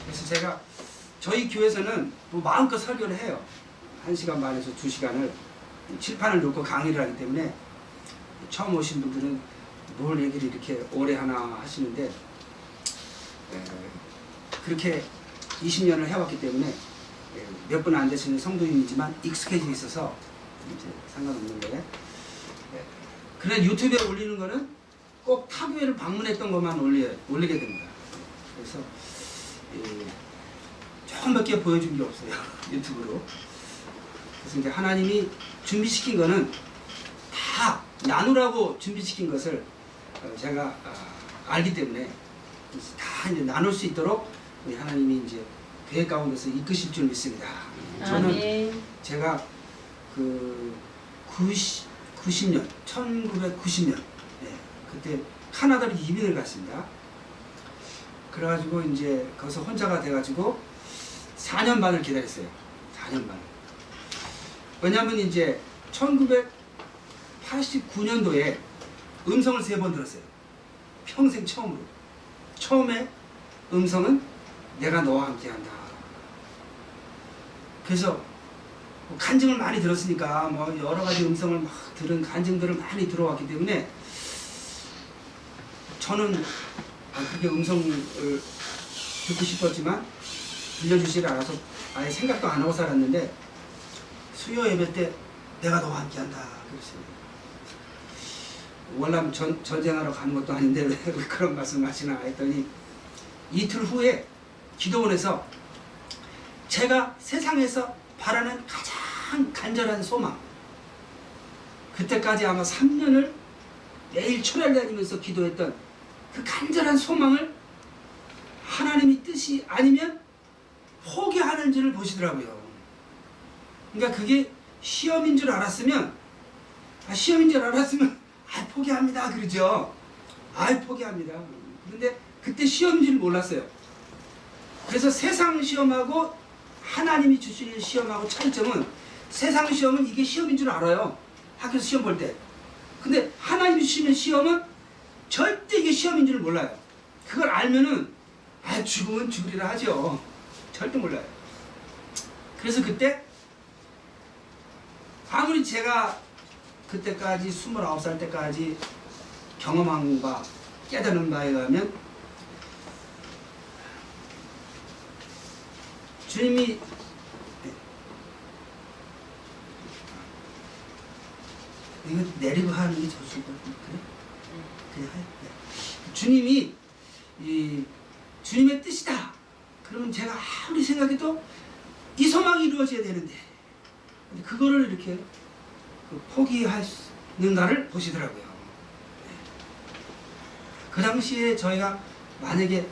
그래서 제가 저희 교회에서는 뭐 마음껏 설교를 해요. 1시간 반에서 2시간을 칠판을 놓고 강의를 하기 때문에 처음 오신 분들은 뭘 얘기를 이렇게 오래 하나 하시는데 그렇게 20년을 해왔기 때문에 몇 분 안 되시는 성도님이지만 익숙해져 있어서 이제 상관없는 거예요. 그래 유튜브에 올리는 거는 꼭 타교회를 방문했던 것만 올리게 됩니다. 그래서 조금 몇 개 보여준 게 없어요. 유튜브로. 그래서 이제 하나님이 준비시킨 거는 다 나누라고 준비시킨 것을 제가 알기 때문에 다 이제 나눌 수 있도록 우리 하나님이 이제 계획 가운데서 이끄실 줄 믿습니다. 저는 제가 그 1990년 그때 카나다로 이민을 갔습니다. 그래가지고 이제 거기서 혼자가 돼가지고 4년 반을 기다렸어요. 4년 반. 왜냐면 이제 1989년도에 음성을 3번 들었어요. 평생 처음으로. 처음에 음성은 내가 너와 함께한다. 그래서 간증을 많이 들었으니까 뭐 여러 가지 음성을 막 들은 간증들을 많이 들어왔기 때문에 저는 그게 음성을 듣고 싶었지만 들려주질 않아서 아예 생각도 안 하고 살았는데 수요 예배 때 내가 너와 함께한다 그랬어요. 월남 전쟁하러 가는 것도 아닌데 왜 그런 말씀 하시나 했더니 이틀 후에 기도원에서 제가 세상에서 바라는 가장 간절한 소망, 그때까지 아마 3년을 매일 초라를 다니면서 기도했던 그 간절한 소망을 하나님이 뜻이 아니면 포기하는 줄을 보시더라고요. 그러니까 그게 시험인 줄 알았으면 포기합니다 그러죠. 포기합니다. 그런데 그때 시험인 줄 몰랐어요. 그래서 세상 시험하고 하나님이 주시는 시험하고 차이점은 세상 시험은 이게 시험인 줄 알아요. 학교에서 시험 볼 때. 근데 하나님이 주시는 시험은 절대 이게 시험인 줄 몰라요. 그걸 알면은 죽으면 죽으리라 하죠. 절대 몰라요. 그래서 그때 아무리 제가 그때까지 29살 때까지 경험한 바 깨달은 바에 의하면 주님이 이거 내리고 하는 게 좋을 것 같은데 그래? 주님이 주님의 뜻이다. 그러면 제가 아무리 생각해도 이 소망이 이루어져야 되는데 그거를 이렇게 포기하는가를 보시더라고요. 그 당시에 저희가 만약에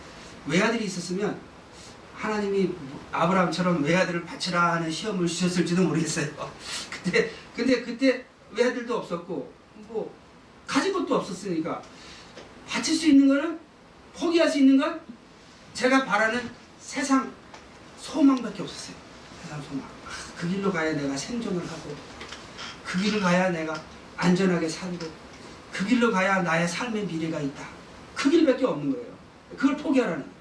외아들이 있었으면 하나님이 아브라함처럼 외아들을 바치라 하는 시험을 주셨을지도 모르겠어요. 근데 그때 외아들도 없었고 뭐 가진 것도 없었으니까 바칠 수 있는 거는 포기할 수 있는 건 제가 바라는 세상 소망밖에 없었어요. 세상 소망. 그 길로 가야 내가 생존을 하고 그 길로 가야 내가 안전하게 살고 그 길로 가야 나의 삶의 미래가 있다. 그 길밖에 없는 거예요. 그걸 포기하라는 거예요.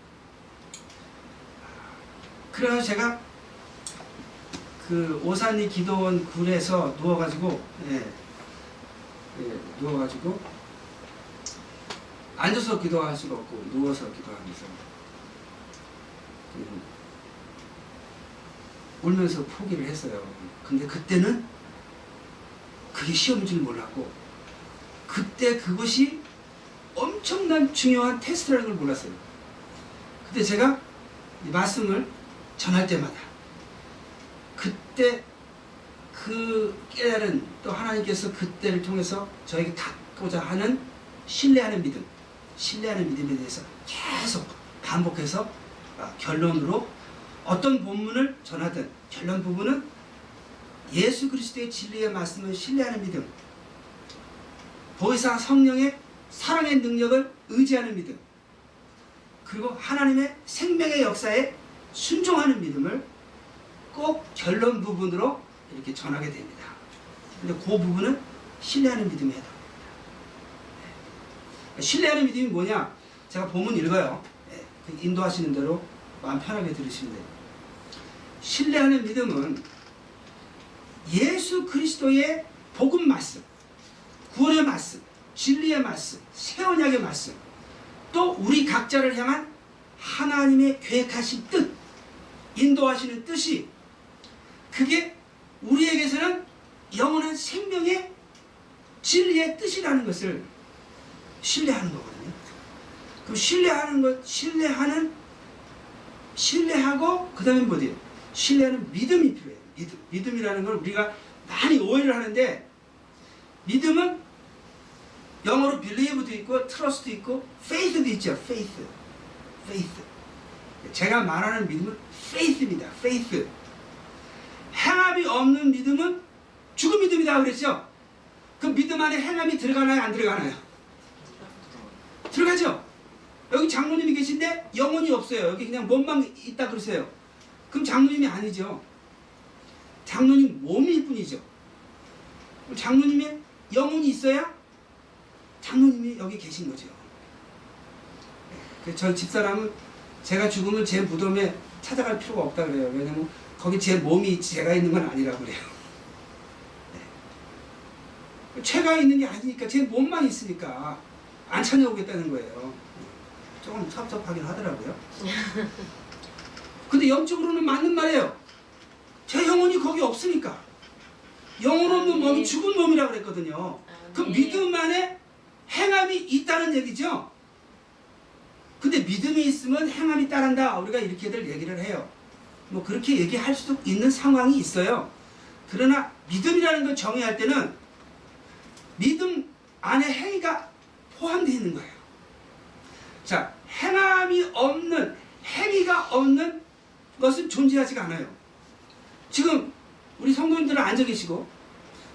그래서 제가 그 오산리 기도원 굴에서 누워가지고 누워가지고 앉아서 기도할 수가 없고 누워서 기도하면서 울면서 포기를 했어요. 근데 그때는 그게 시험인 줄 몰랐고 그때 그것이 엄청난 중요한 테스트라는 걸 몰랐어요. 근데 제가 이 말씀을 전할 때마다 그때 그 깨달은 또 하나님께서 그때를 통해서 저에게 닫고자 하는 신뢰하는 믿음에 대해서 계속 반복해서 결론으로 어떤 본문을 전하든 결론 부분은 예수 그리스도의 진리의 말씀을 신뢰하는 믿음, 보혜사 성령의 사랑의 능력을 의지하는 믿음, 그리고 하나님의 생명의 역사에 순종하는 믿음을 꼭 결론 부분으로 이렇게 전하게 됩니다. 근데 그 부분은 신뢰하는 믿음에 해당합니다. 신뢰하는 믿음이 뭐냐? 제가 본문 읽어요. 인도하시는 대로 마음 편하게 들으시면 돼요. 신뢰하는 믿음은 예수 그리스도의 복음 말씀, 구원의 말씀, 진리의 말씀, 새 언약의 말씀, 또 우리 각자를 향한 하나님의 계획하신 뜻, 인도하시는 뜻이, 그게 우리에게서는 영원한 생명의 진리의 뜻이라는 것을 신뢰하는 거거든요. 그럼 신뢰하고 그 다음에 뭐예요? 신뢰하는 믿음이 필요해요. 믿음이라는 걸 우리가 많이 오해를 하는데, 믿음은 영어로 believe도 있고 trust도 있고 faith도 있죠. faith. 제가 말하는 믿음은 faith입니다. faith. 행함이 없는 믿음은 죽은 믿음이다 그랬죠. 그 믿음 안에 행함이 들어가나요, 안 들어가나요? 들어가죠. 여기 장로님이 계신데 영혼이 없어요. 여기 그냥 몸만 있다 그러세요. 그럼 장로님이 아니죠. 장로님 몸일 뿐이죠. 장로님의 영혼이 있어야 장로님이 여기 계신 거죠. 저희 집사람은 제가 죽으면 제 무덤에 찾아갈 필요가 없다 그래요. 왜냐면 거기 제 몸이 제가 있는 건 아니라 그래요. 네. 죄가 있는 게 아니니까 제 몸만 있으니까 안 찾아오겠다는 거예요. 조금 섭섭하긴 하더라고요. 근데 영적으로는 맞는 말이에요. 제 영혼이 거기 없으니까. 영혼 없는 몸이 죽은 몸이라 그랬거든요. 그 믿음 안에 행함이 있다는 얘기죠. 근데 믿음이 있으면 행함이 따른다. 우리가 이렇게들 얘기를 해요. 뭐 그렇게 얘기할 수도 있는 상황이 있어요. 그러나 믿음이라는 걸 정의할 때는 믿음 안에 행위가 포함되어 있는 거예요. 자, 행함이 없는, 행위가 없는 것은 존재하지가 않아요. 지금 우리 성도님들은 앉아 계시고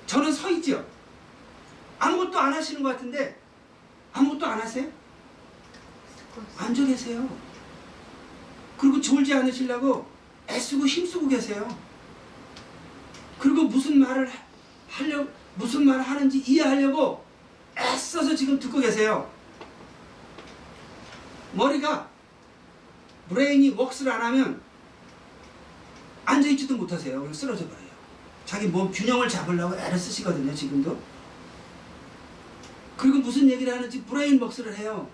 저는 서 있죠. 아무것도 안 하시는 것 같은데 아무것도 안 하세요? 앉아 계세요. 그리고 졸지 않으시려고 애쓰고 힘쓰고 계세요. 그리고 무슨 말을 하는지 이해하려고 애써서 지금 듣고 계세요. 머리가 브레인이 웍스를 안 하면 앉아있지도 못하세요. 그냥 쓰러져 버려요. 자기 몸 균형을 잡으려고 애를 쓰시거든요. 지금도. 그리고 무슨 얘기를 하는지 브레인 웍스를 해요.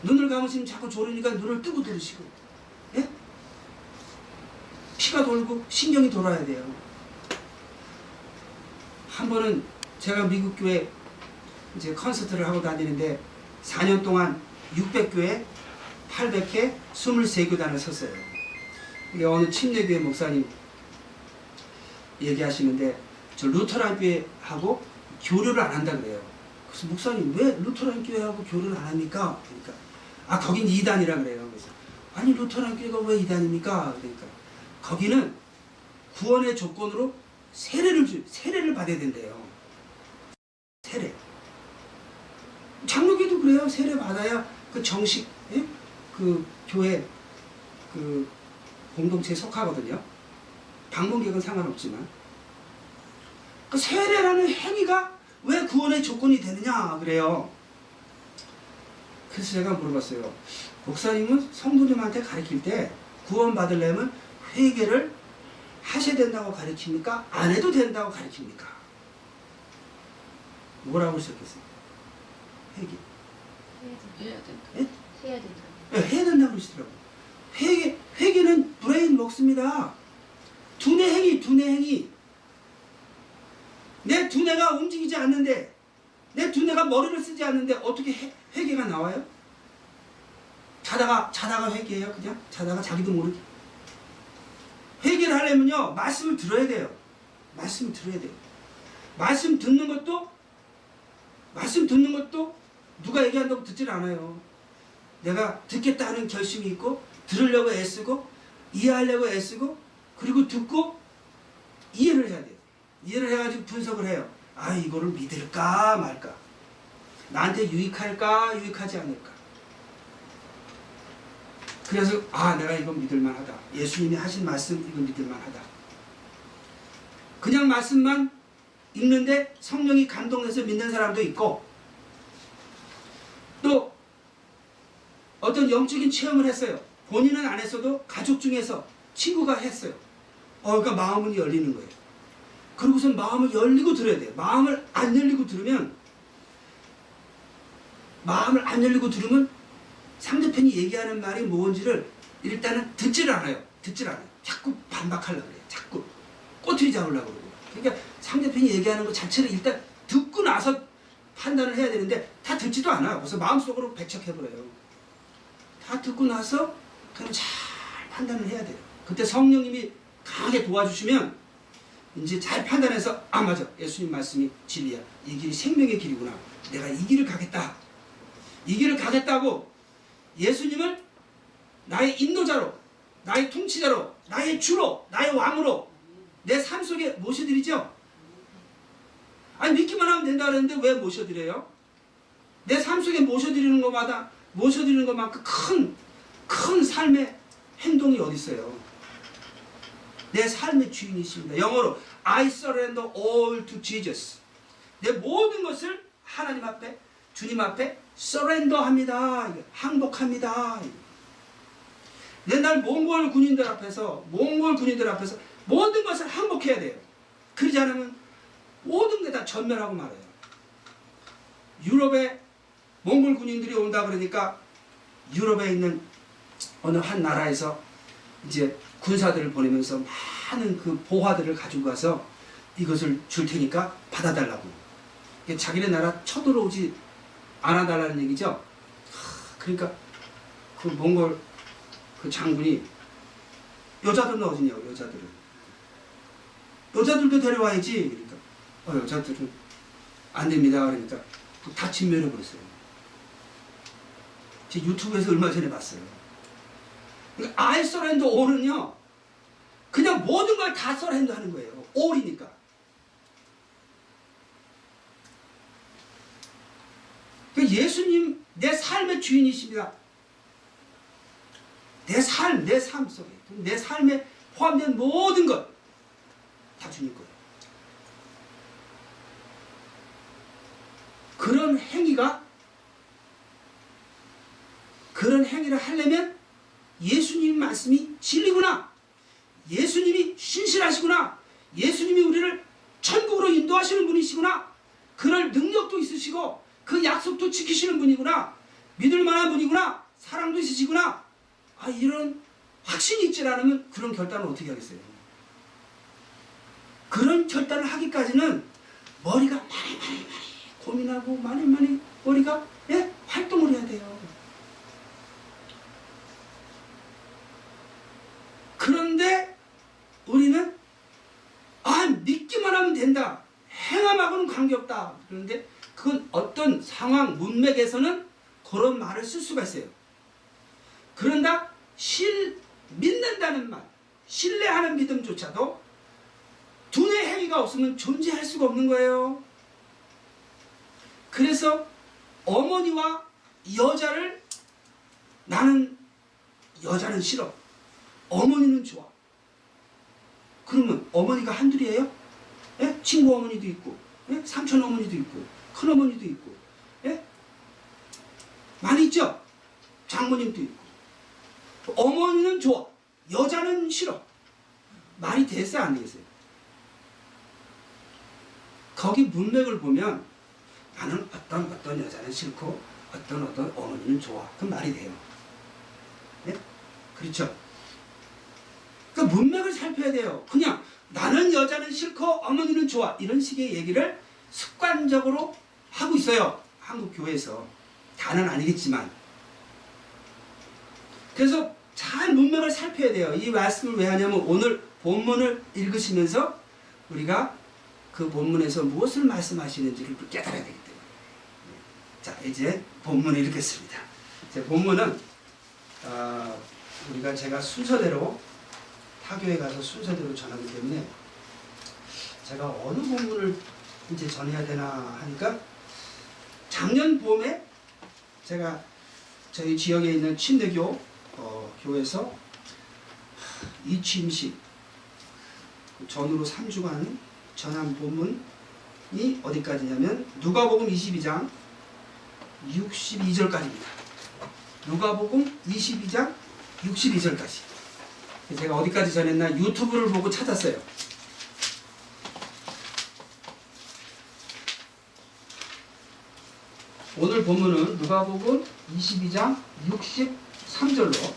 눈을 감으시면 자꾸 졸으니까 눈을 뜨고 들으시고, 예? 피가 돌고 신경이 돌아야 돼요. 한 번은 제가 미국 교회 이제 콘서트를 하고 다니는데 4년 동안 600교회, 800회, 23교단을 섰어요. 이게 어느 침례교회 목사님 얘기하시는데 저 루터란 교회하고 교류를 안 한다 그래요. 그래서 목사님 왜 루터란 교회하고 교류를 안 합니까? 그러니까 거긴 이단이라 그래요. 그래서 아니 루터란 교회가 왜 이단입니까? 그러니까 거기는 구원의 조건으로 세례를 받아야 된대요. 세례. 장로교도 그래요. 세례 받아야 그 정식, 예? 그 교회 그 공동체에 속하거든요. 방문객은 상관없지만. 그 세례라는 행위가 왜 구원의 조건이 되느냐 그래요. 그래서 제가 물어봤어요. 목사님은 성도님한테 가르칠 때 구원 받으려면 회개를 하셔야 된다고 가르칩니까? 안 해도 된다고 가르칩니까? 뭐라고 하셨겠어요? 회개. 해야 된다. 예? 해야 된다. 네, 해야 된다고 그러시더라고요. 회개는 브레인 먹습니다. 두뇌 행위. 내 두뇌가 움직이지 않는데, 내 두뇌가 머리를 쓰지 않는데 어떻게 회개가 나와요? 자다가 회개해요, 그냥? 자다가 자기도 모르게. 회개를 하려면요, 말씀을 들어야 돼요. 말씀 듣는 것도 누가 얘기한다고 듣질 않아요. 내가 듣겠다 하는 결심이 있고, 들으려고 애쓰고, 이해하려고 애쓰고, 그리고 듣고, 이해를 해야 돼요. 이해를 해가지고 분석을 해요. 이거를 믿을까 말까? 나한테 유익할까 유익하지 않을까? 그래서 내가 이건 믿을만하다. 예수님이 하신 말씀 이건 믿을만하다. 그냥 말씀만 읽는데 성령이 감동해서 믿는 사람도 있고, 또 어떤 영적인 체험을 했어요. 본인은 안 했어도 가족 중에서 친구가 했어요. 그러니까 마음은 열리는 거예요. 그러고선 마음을 열리고 들어야 돼요. 마음을 안 열리고 들으면 상대편이 얘기하는 말이 뭔지를 일단은 듣지를 않아요. 자꾸 반박하려고 그래요. 자꾸 꼬투리 잡으려고 그래요. 그러니까 상대편이 얘기하는 것 자체를 일단 듣고 나서 판단을 해야 되는데 다 듣지도 않아요. 그래서 마음속으로 배척해버려요. 다 듣고 나서 그냥 잘 판단을 해야 돼요. 그때 성령님이 강하게 도와주시면 이제 잘 판단해서 맞아, 예수님 말씀이 진리야. 이 길이 생명의 길이구나. 내가 이 길을 가겠다. 이 길을 가겠다고 예수님을 나의 인도자로, 나의 통치자로, 나의 주로, 나의 왕으로 내 삶 속에 모셔드리죠. 아니 믿기만 하면 된다 그랬는데 왜 모셔드려요? 내 삶 속에 모셔드리는 것만큼 큰 삶의 행동이 어디 있어요? 내 삶의 주인이십니다. 영어로 I surrender all to Jesus. 내 모든 것을 하나님 앞에, 주님 앞에 surrender합니다. 항복합니다. 옛날 몽골 군인들 앞에서 모든 것을 항복해야 돼요. 그러지 않으면 모든 게 다 전멸하고 말아요. 유럽에 몽골 군인들이 온다 그러니까 유럽에 있는 어느 한 나라에서 이제 군사들을 보내면서 많은 그 보화들을 가지고 가서 이것을 줄 테니까 받아달라고. 자기네 나라 쳐들어오지 않아달라는 얘기죠. 그러니까 그 몽골 그 장군이 여자들은 어디냐고. 여자들도 데려와야지. 그러니까 여자들은 안 됩니다. 그러니까 다 진멸해버렸어요. 제 유튜브에서 얼마 전에 봤어요. 그러니까 I surrender all은요, 그냥 모든 걸 다 surrender 하는 거예요. all이니까. 그러니까 예수님 내 삶의 주인이십니다. 내 삶 속에, 내 삶에 포함된 모든 것 다 주님 거예요. 그런 행위를 하려면 예수님 말씀이 진리구나. 예수님이 신실하시구나. 예수님이 우리를 천국으로 인도하시는 분이시구나. 그럴 능력도 있으시고 그 약속도 지키시는 분이구나. 믿을 만한 분이구나. 사랑도 있으시구나. 이런 확신이 있지 않으면 그런 결단을 어떻게 하겠어요? 그런 결단을 하기까지는 머리가 많이 고민하고 많이 머리가 활동을 해야 돼요. 그런데 우리는 믿기만 하면 된다. 행함하고는 관계없다. 그런데 그건 어떤 상황, 문맥에서는 그런 말을 쓸 수가 있어요. 그런다 믿는다는 말, 신뢰하는 믿음조차도 두뇌 행위가 없으면 존재할 수가 없는 거예요. 그래서 어머니와 여자를 나는 여자는 싫어. 어머니는 좋아. 그러면 어머니가 한둘이에요? 친구 어머니도 있고, 삼촌 어머니도 있고, 큰 어머니도 있고, 많이 있죠? 장모님도 있고. 어머니는 좋아. 여자는 싫어. 말이 됐어요, 안 되겠어요? 거기 문맥을 보면 나는 어떤 여자는 싫고 어떤 어머니는 좋아. 그 말이 돼요. 그렇죠? 그 문맥을 살펴야 돼요. 그냥 나는 여자는 싫고 어머니는 좋아. 이런 식의 얘기를 습관적으로 하고 있어요. 한국 교회에서. 다는 아니겠지만. 그래서 잘 문맥을 살펴야 돼요. 이 말씀을 왜 하냐면 오늘 본문을 읽으시면서 우리가 그 본문에서 무엇을 말씀하시는지를 깨달아야 되기 때문에. 자, 이제 본문을 읽겠습니다. 제 본문은 제가 순서대로 타교에 가서 순서대로 전하기 때문에 제가 어느 본문을 이제 전해야 되나 하니까 작년 봄에 제가 저희 지역에 있는 침례교 교회에서 이취임식 전후로 3주간 전한 본문이 어디까지냐면 누가복음 22장 62절까지입니다. 누가복음 22장 62절까지. 제가 어디까지 전했나 유튜브를 보고 찾았어요. 오늘 본문은 누가복음 22장 63절로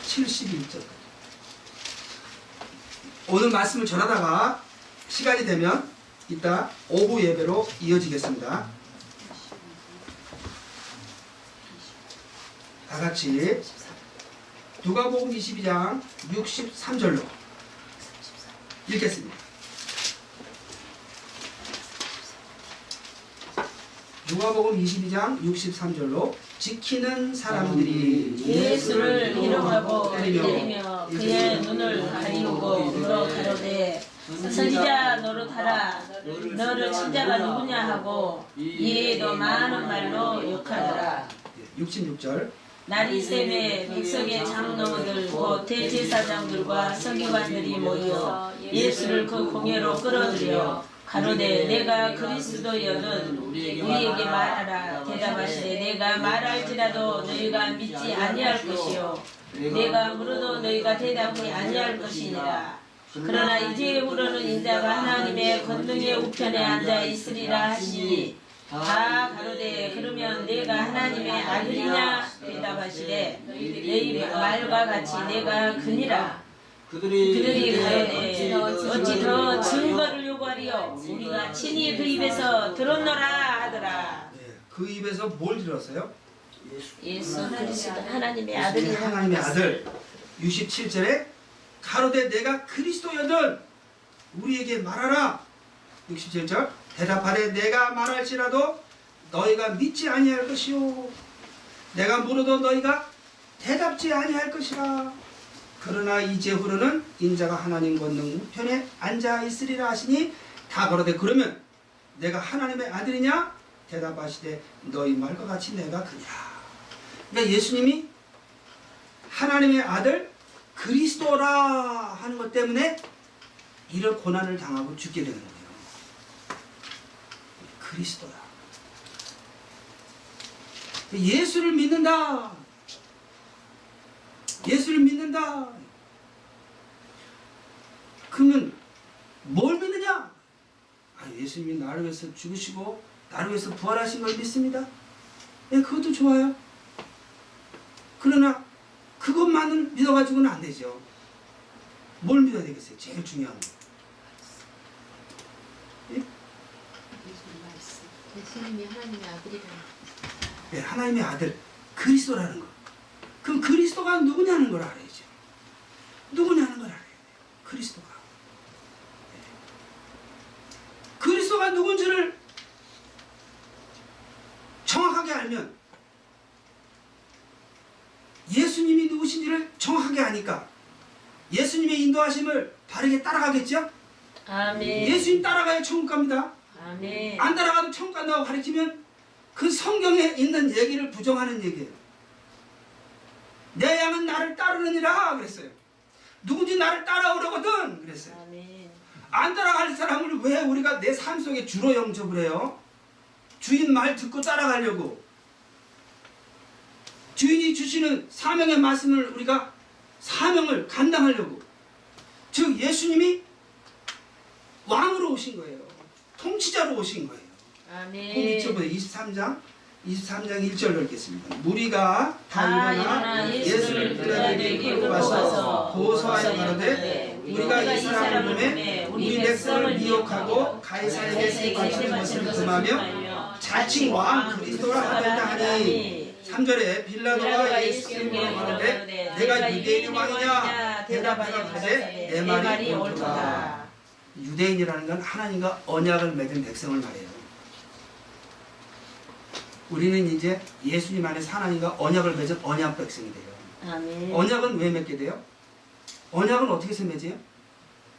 71절까지. 오늘 말씀을 전하다가 시간이 되면 이따 오후 예배로 이어지겠습니다. 다 같이 누가복음 22장 63절로 읽겠습니다. 누가복음 22장 63절로 지키는 사람들이 예수를 이름하고 때리며 그의 눈을 가리우고 물어 가로되 선지자 노릇하라 너를 친자가 누구냐 하고 이에도 많은 말로 욕하더라. 66절 날이 새매 백성의 장로들 곧 대제사장들과 서기관들이 모여 예수를 그 공회로 끌어들여 가로되 내가 그리스도여는 우리에게 말하라. 대답하시되 내가 말할지라도 너희가 믿지 아니할 것이요 내가 물어도 너희가 대답하지 아니할 것이니라. 그러나 이제후로는 인자가 하나님의 권능의 우편에 앉아 있으리라 하시니 다 가로되 그러면 내가 하나님의 아들이냐 대답하시되 너희 말과 같이 내가 그니라. 그들이 가로되 어찌 더 증거를 요구하리요 우리가 친히 그 입에서 들었노라 하더라. 그 입에서 뭘 들었어요? 예수 그리스도 하나님의 아들이라. 예수님이 하나님의 아들. 67절에 가로되 내가 그리스도여든 우리에게 말하라. 67절 대답하되 내가 말할지라도 너희가 믿지 아니할 것이요 내가 물어도 너희가 대답지 아니할 것이라. 그러나 이제후로는 인자가 하나님 권능 우편에 앉아 있으리라 하시니 다 가로되 그러면 내가 하나님의 아들이냐 대답하시되 너희 말과 같이 내가 그니라. 그러니까 예수님이 하나님의 아들 그리스도라 하는 것 때문에 이런 고난을 당하고 죽게 되는 거예요. 그리스도라. 예수를 믿는다. 예수를 믿는다. 그러면 뭘 믿느냐? 예수님이 나를 위해서 죽으시고 나를 위해서 부활하신 걸 믿습니다. 예, 그것도 좋아요. 그러나 그것만은 믿어가지고는 안 되죠. 뭘 믿어야 되겠어요? 제일 중요한 거. 예? 예수님이 하나님의 아들이라는 예, 하나님의 아들 그리스도라는 거. 그럼 그리스도가 누구냐는 걸 알아야죠. 누구냐는 걸 알아야 돼요. 그리스도가. 그리스도가 누군지를 정확하게 알면 예수님이 누구신지를 정확하게 아니까 예수님의 인도하심을 바르게 따라가겠죠? 아멘. 예수님 따라가야 천국 갑니다. 아멘. 안 따라가도 천국 간다고 가르치면 그 성경에 있는 얘기를 부정하는 얘기예요. 내 양은 나를 따르느니라 그랬어요. 누군지 나를 따라오려거든 그랬어요. 아멘. 안 따라갈 사람을 왜 우리가 내 삶 속에 주로 영접을 해요? 주인 말 듣고 따라가려고. 주인이 주시는 사명의 말씀을 우리가 사명을 감당하려고. 즉 예수님이 왕으로 오신 거예요. 통치자로 오신 거예요. 아멘. 23장 1절 읽겠습니다. 무리가 다 일어나 예수를 빌라도에게 와서 고소하여 가로되 우리가 이 사람을 보내 우리 백성을 미혹하고 가이사에게 세 바치는 것을 금하며 자칭 왕 그리스도라 하겠다 하니 3절에 빌라도가 예수께 물어가로되 내가 유대인의 왕이냐 대답하여 가로되 내 말이 옳도다. 유대인이라는 건 하나님과 언약을 맺은 백성을 말해요. 우리는 이제 예수님 안에서 하나님과 언약을 맺은 언약 백성이 돼요. 아멘. 언약은 왜 맺게 돼요? 언약은 어떻게 해서 맺어요?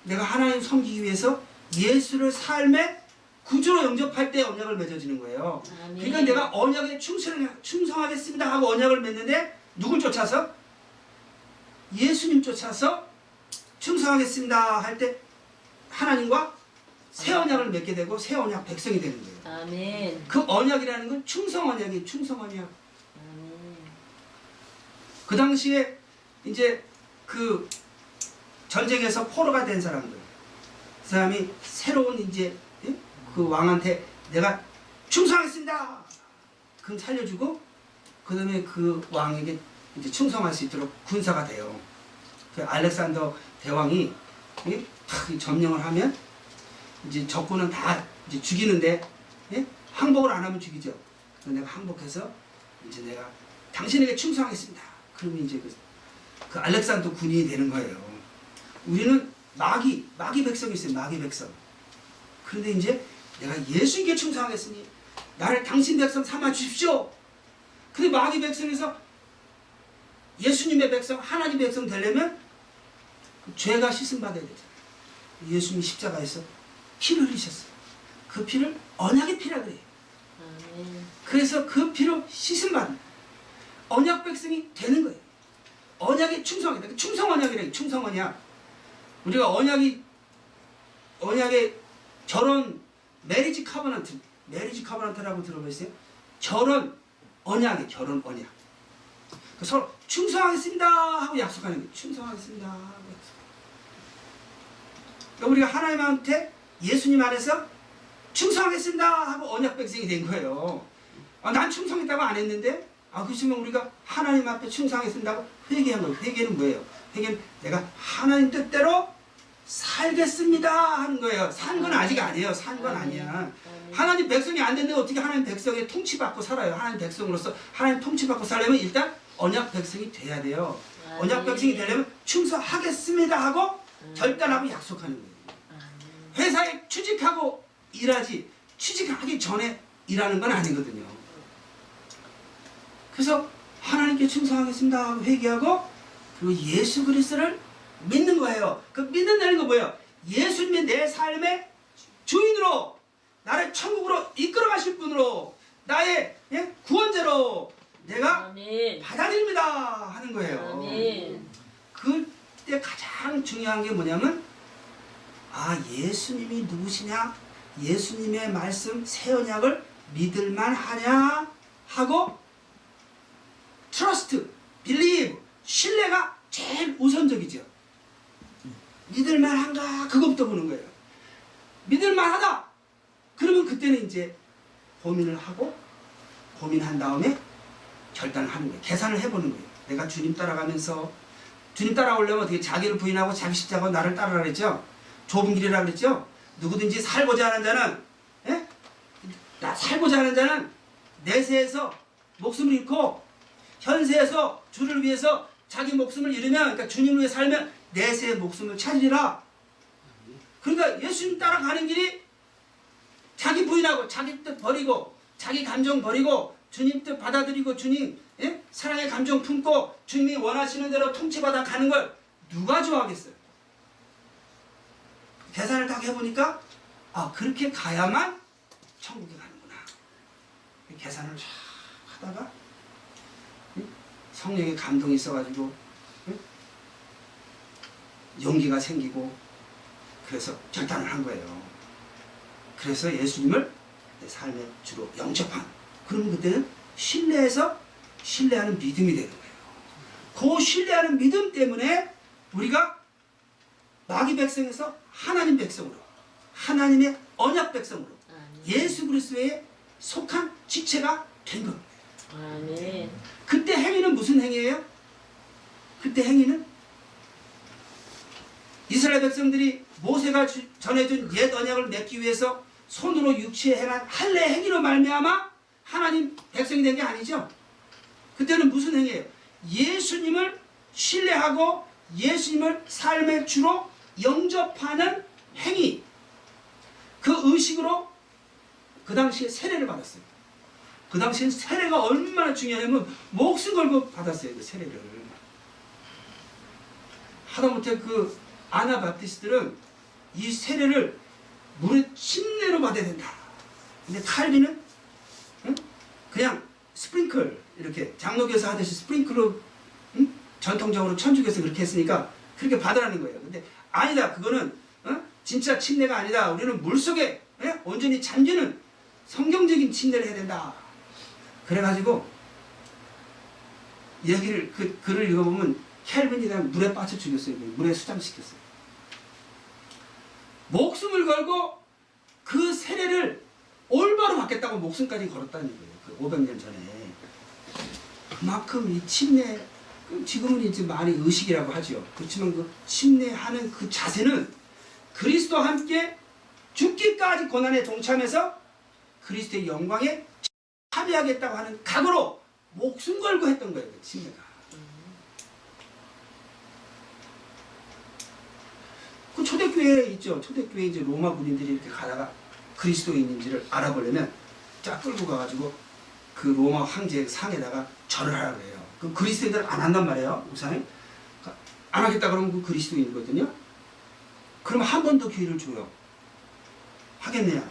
내가 하나님 섬기기 위해서 예수를 삶의 구주로 영접할 때 언약을 맺어지는 거예요. 아멘. 그러니까 내가 언약에 충성하겠습니다 하고 언약을 맺는데 누굴 쫓아서? 예수님 쫓아서 충성하겠습니다 할 때 하나님과 새 언약을 맺게 되고 새 언약 백성이 되는 거예요. 아멘. 그 언약이라는 건 충성 언약이에요. 충성 언약. 아멘. 그 당시에 이제 그 전쟁에서 포로가 된 사람들, 그 사람이 새로운 이제 그 왕한테 내가 충성하겠습니다. 그럼 살려주고 그 다음에 그 왕에게 이제 충성할 수 있도록 군사가 돼요. 그 알렉산더 대왕이 탁 점령을 하면 이제 적군은 다 이제 죽이는데 항복을 안 하면 죽이죠. 그래서 내가 항복해서 이제 내가 당신에게 충성하겠습니다. 그러면 이제 그 알렉산더 군인이 되는 거예요. 우리는 마귀 백성이 있어요. 마귀 백성. 그런데 이제 내가 예수님께 충성하겠으니 나를 당신 백성 삼아 주십시오. 근데 마귀 백성에서 예수님의 백성, 하나님 백성 되려면 죄가 씻음 받아야 되잖아요. 예수님이 십자가에서 피를 흘리셨어요. 그 피를 언약의 피라 그래요. 그래서 그 피로 씻음 받는 언약 백성이 되는 거예요. 언약에 충성하게. 충성 언약이래요. 충성 언약. 우리가 언약에 결혼 메리지 카버넌트라고 들어보셨어요? 결혼 언약에 결혼 언약. 서로 충성하겠습니다 하고 약속하는 거예요. 충성하겠습니다 하고 약속. 그러니까 우리가 하나님한테 예수님 안에서 충성하겠습니다 하고 언약 백성이 된 거예요. 난 충성했다고 안 했는데 그렇지만 우리가 하나님 앞에 충성하겠습니다 하고 회개한 거예요. 회개는 뭐예요? 회개는 내가 하나님 뜻대로 살겠습니다 하는 거예요. 산 건 아직 아니에요. 산 건 아니야. 하나님 백성이 안 됐는데 어떻게 하나님 백성의 통치받고 살아요? 하나님 백성으로서 하나님 통치받고 살려면 일단 언약 백성이 돼야 돼요. 언약 백성이 되려면 충성하겠습니다 하고 결단하고 약속하는 거예요. 회사에 취직하고 일하지 취직하기 전에 일하는 건 아니거든요. 그래서 하나님께 충성하겠습니다 하고 회개하고 그리고 예수 그리스도를 믿는 거예요. 그 믿는다는 거 뭐예요? 예수님이 내 삶의 주인으로 나를 천국으로 이끌어 가실 분으로 나의 구원자로 내가 받아들입니다 하는 거예요. 그때 가장 중요한 게 뭐냐면 예수님이 누구시냐? 예수님의 말씀 새 언약을 믿을만 하냐? 하고 trust, believe, 신뢰가 제일 우선적이죠. 믿을만 한가? 그것부터 보는 거예요. 믿을만 하다! 그러면 그때는 이제 고민을 하고 고민한 다음에 결단을 하는 거예요. 계산을 해보는 거예요. 내가 주님 따라가면서 주님 따라오려면 어떻게 자기를 부인하고 자기 십자가로 나를 따르라 그랬죠? 좁은 길이라 그랬죠? 누구든지 살고자 하는 자는 살고자 하는 자는 내세에서 목숨을 잃고 현세에서 주를 위해서 자기 목숨을 잃으면 그러니까 주님을 위해 살면 내세의 목숨을 찾으리라. 그러니까 예수님 따라가는 길이 자기 부인하고 자기 뜻 버리고 자기 감정 버리고 주님 뜻 받아들이고 주님 사랑의 감정 품고 주님이 원하시는 대로 통치받아 가는 걸 누가 좋아하겠어요? 계산을 딱 해보니까 그렇게 가야만 천국에 가는구나. 계산을 쫙 하다가 성령의 감동이 있어가지고 용기가 생기고 그래서 결단을 한 거예요. 그래서 예수님을 내 삶의 주로 영접한. 그러면 그때는 신뢰하는 믿음이 되는 거예요. 그 신뢰하는 믿음 때문에 우리가 마귀 백성에서 하나님 백성으로 하나님의 언약 백성으로 예수 그리스도에 속한 지체가 된 겁니다. 아멘. 그때 행위는 무슨 행위예요? 그때 행위는 이스라엘 백성들이 모세가 전해준 옛 언약을 맺기 위해서 손으로 육체에 행한 할례 행위로 말미암아 하나님 백성이 된 게 아니죠. 그때는 무슨 행위예요? 예수님을 신뢰하고 예수님을 삶의 주로 영접하는 행위. 그 의식으로 그 당시에 세례를 받았어요. 그 당시엔 세례가 얼마나 중요하냐면 목숨 걸고 받았어요. 그 세례를. 하다못해 그 아나바티스트들은 이 세례를 물에 침례로 받아야 된다. 근데 칼빈은 그냥 스프링클 이렇게 장로교에서 하듯이 스프링클로 전통적으로 천주교에서 그렇게 했으니까 그렇게 받으라는 거예요. 근데 아니다. 그거는 진짜 침례가 아니다. 우리는 물속에 온전히 잠기는 성경적인 침례를 해야 된다. 그래가지고 여기를 그 글을 읽어보면 켈빈이 그냥 물에 빠져 죽였어요. 물에 수장시켰어요. 목숨을 걸고 그 세례를 올바로 받겠다고 목숨까지 걸었다는 거예요. 그 500년 전에. 그만큼 이 침례, 지금은 이제 많이 의식이라고 하죠. 그렇지만 그 침례하는 그 자세는 그리스도와 함께 죽기까지 고난에 동참해서 그리스도의 영광에 참여하겠다고 하는 각오로 목숨 걸고 했던 거예요. 그 침례가. 그 초대교회에 있죠. 초대교회에 이제 로마 군인들이 이렇게 가다가 그리스도인인지를 알아보려면 쫙 끌고 가가지고 그 로마 황제 상에다가 절을 하라고 해요. 그 그리스도인들은 안 한단 말이에요. 우상에. 안 하겠다 그러면 그 그리스도인이거든요. 그러면 한 번 더 기회를 줘요. 하겠네요.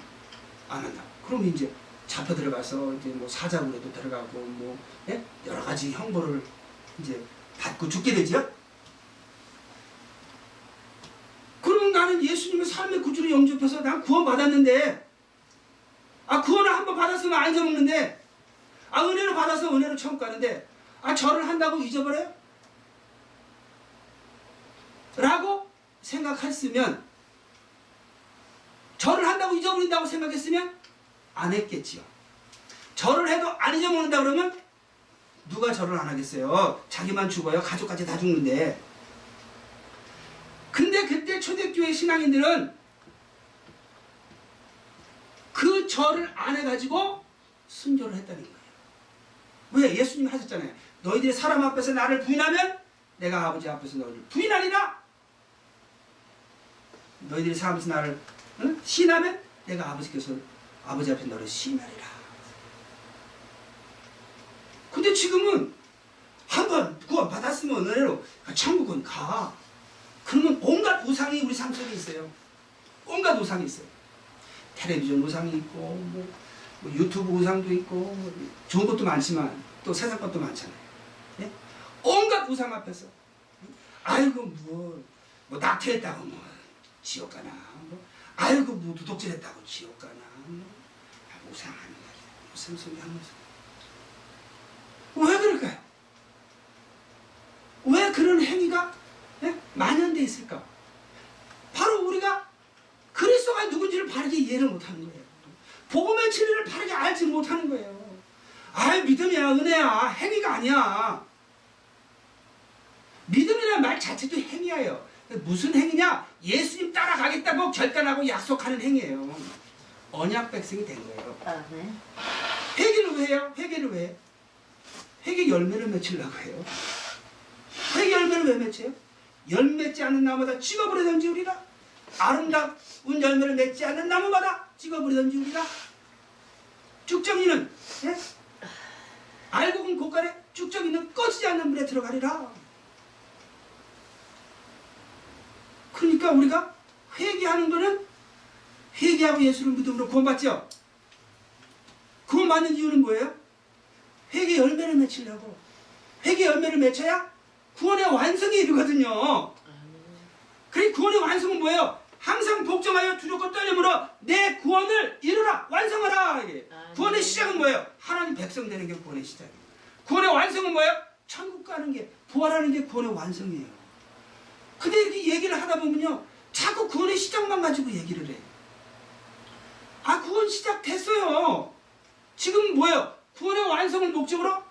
안 한다. 그럼 이제 잡혀 들어가서 이제 뭐 사자굴에도 들어가고 뭐 예? 여러 가지 형벌을 이제 받고 죽게 되죠. 그러면 나는 예수님의 삶의 구주로 영접해서 난 구원받았는데, 구원을 한번 받았으면 안 잊어먹는데, 은혜로 받아서 은혜로 천국 가는데, 절을 한다고 잊어버려요? 라고 생각했으면, 절을 한다고 잊어버린다고 생각했으면 안 했겠지요. 절을 해도 안 잊어먹는다 그러면 누가 절을 안 하겠어요? 자기만 죽어요. 가족까지 다 죽는데. 근데 그때 초대교회 신앙인들은 그 절을 안 해가지고 순교를 했다는 거예요. 왜? 예수님이 하셨잖아요. 너희들이 사람 앞에서 나를 부인하면 내가 아버지 앞에서 너희를 부인하리라. 너희들이 사람 앞에서 나를 시인하면 내가 아버지 앞에 너를 시인하리라. 근데 지금은 한번 구원 받았으면 은혜로 천국은 가. 그러면 온갖 우상이 우리 삶 속에 있어요. 온갖 우상이 있어요. 텔레비전 우상이 있고 뭐 유튜브 우상도 있고 뭐 좋은 것도 많지만 또 세상 것도 많잖아요. 예? 온갖 우상 앞에서 아이고 뭐 낙태했다고 뭐 지옥 가나 뭐 아이고 뭐 도둑질했다고 지옥 가나 뭐 우상하는 거야. 우상 속에 하면서 왜 그럴까요? 왜 그런 행위가 만연돼 있을까? 바로 우리가 그리스도가 누군지를 바르게 이해를 못하는 거예요. 복음의 진리를 바르게 알지 못하는 거예요. 믿음이야, 은혜야, 행위가 아니야. 믿음이라는 말 자체도 행위예요. 무슨 행위냐? 예수님 따라가겠다고 결단하고 약속하는 행위예요. 언약 백성이 된 거예요. 네. 회개를 왜 해요? 회개를 왜 해? 회개 열매를 맺으려고 해요. 회개 열매를 왜 맺혀요? 열맺지 않는 나무마다 찍어버리던지 우리라. 아름다운 열매를 맺지 않는 나무마다 찍어버리던지 우리라. 쭉정이는 알고 본 고깔에 쭉정이는 꺼지지 않는 물에 들어가리라. 그러니까 우리가 회개하는 거는 회개하고 예수를 믿음으로 구원받죠. 구원받는 이유는 뭐예요? 회개 열매를 맺으려고. 회개 열매를 맺혀야 구원의 완성이 이르거든요. 그래 구원의 완성은 뭐예요? 항상 복종하여 두렵고 떨림으로 내 구원을 이루라, 완성하라. 구원의 시작은 뭐예요? 하나님 백성 되는 게 구원의 시작이에요. 구원의 완성은 뭐예요? 천국 가는 게, 부활하는 게 구원의 완성이에요. 근데 이렇게 얘기를 하다 보면요, 자꾸 구원의 시작만 가지고 얘기를 해. 구원 시작 됐어요. 지금 뭐예요? 구원의 완성을 목적으로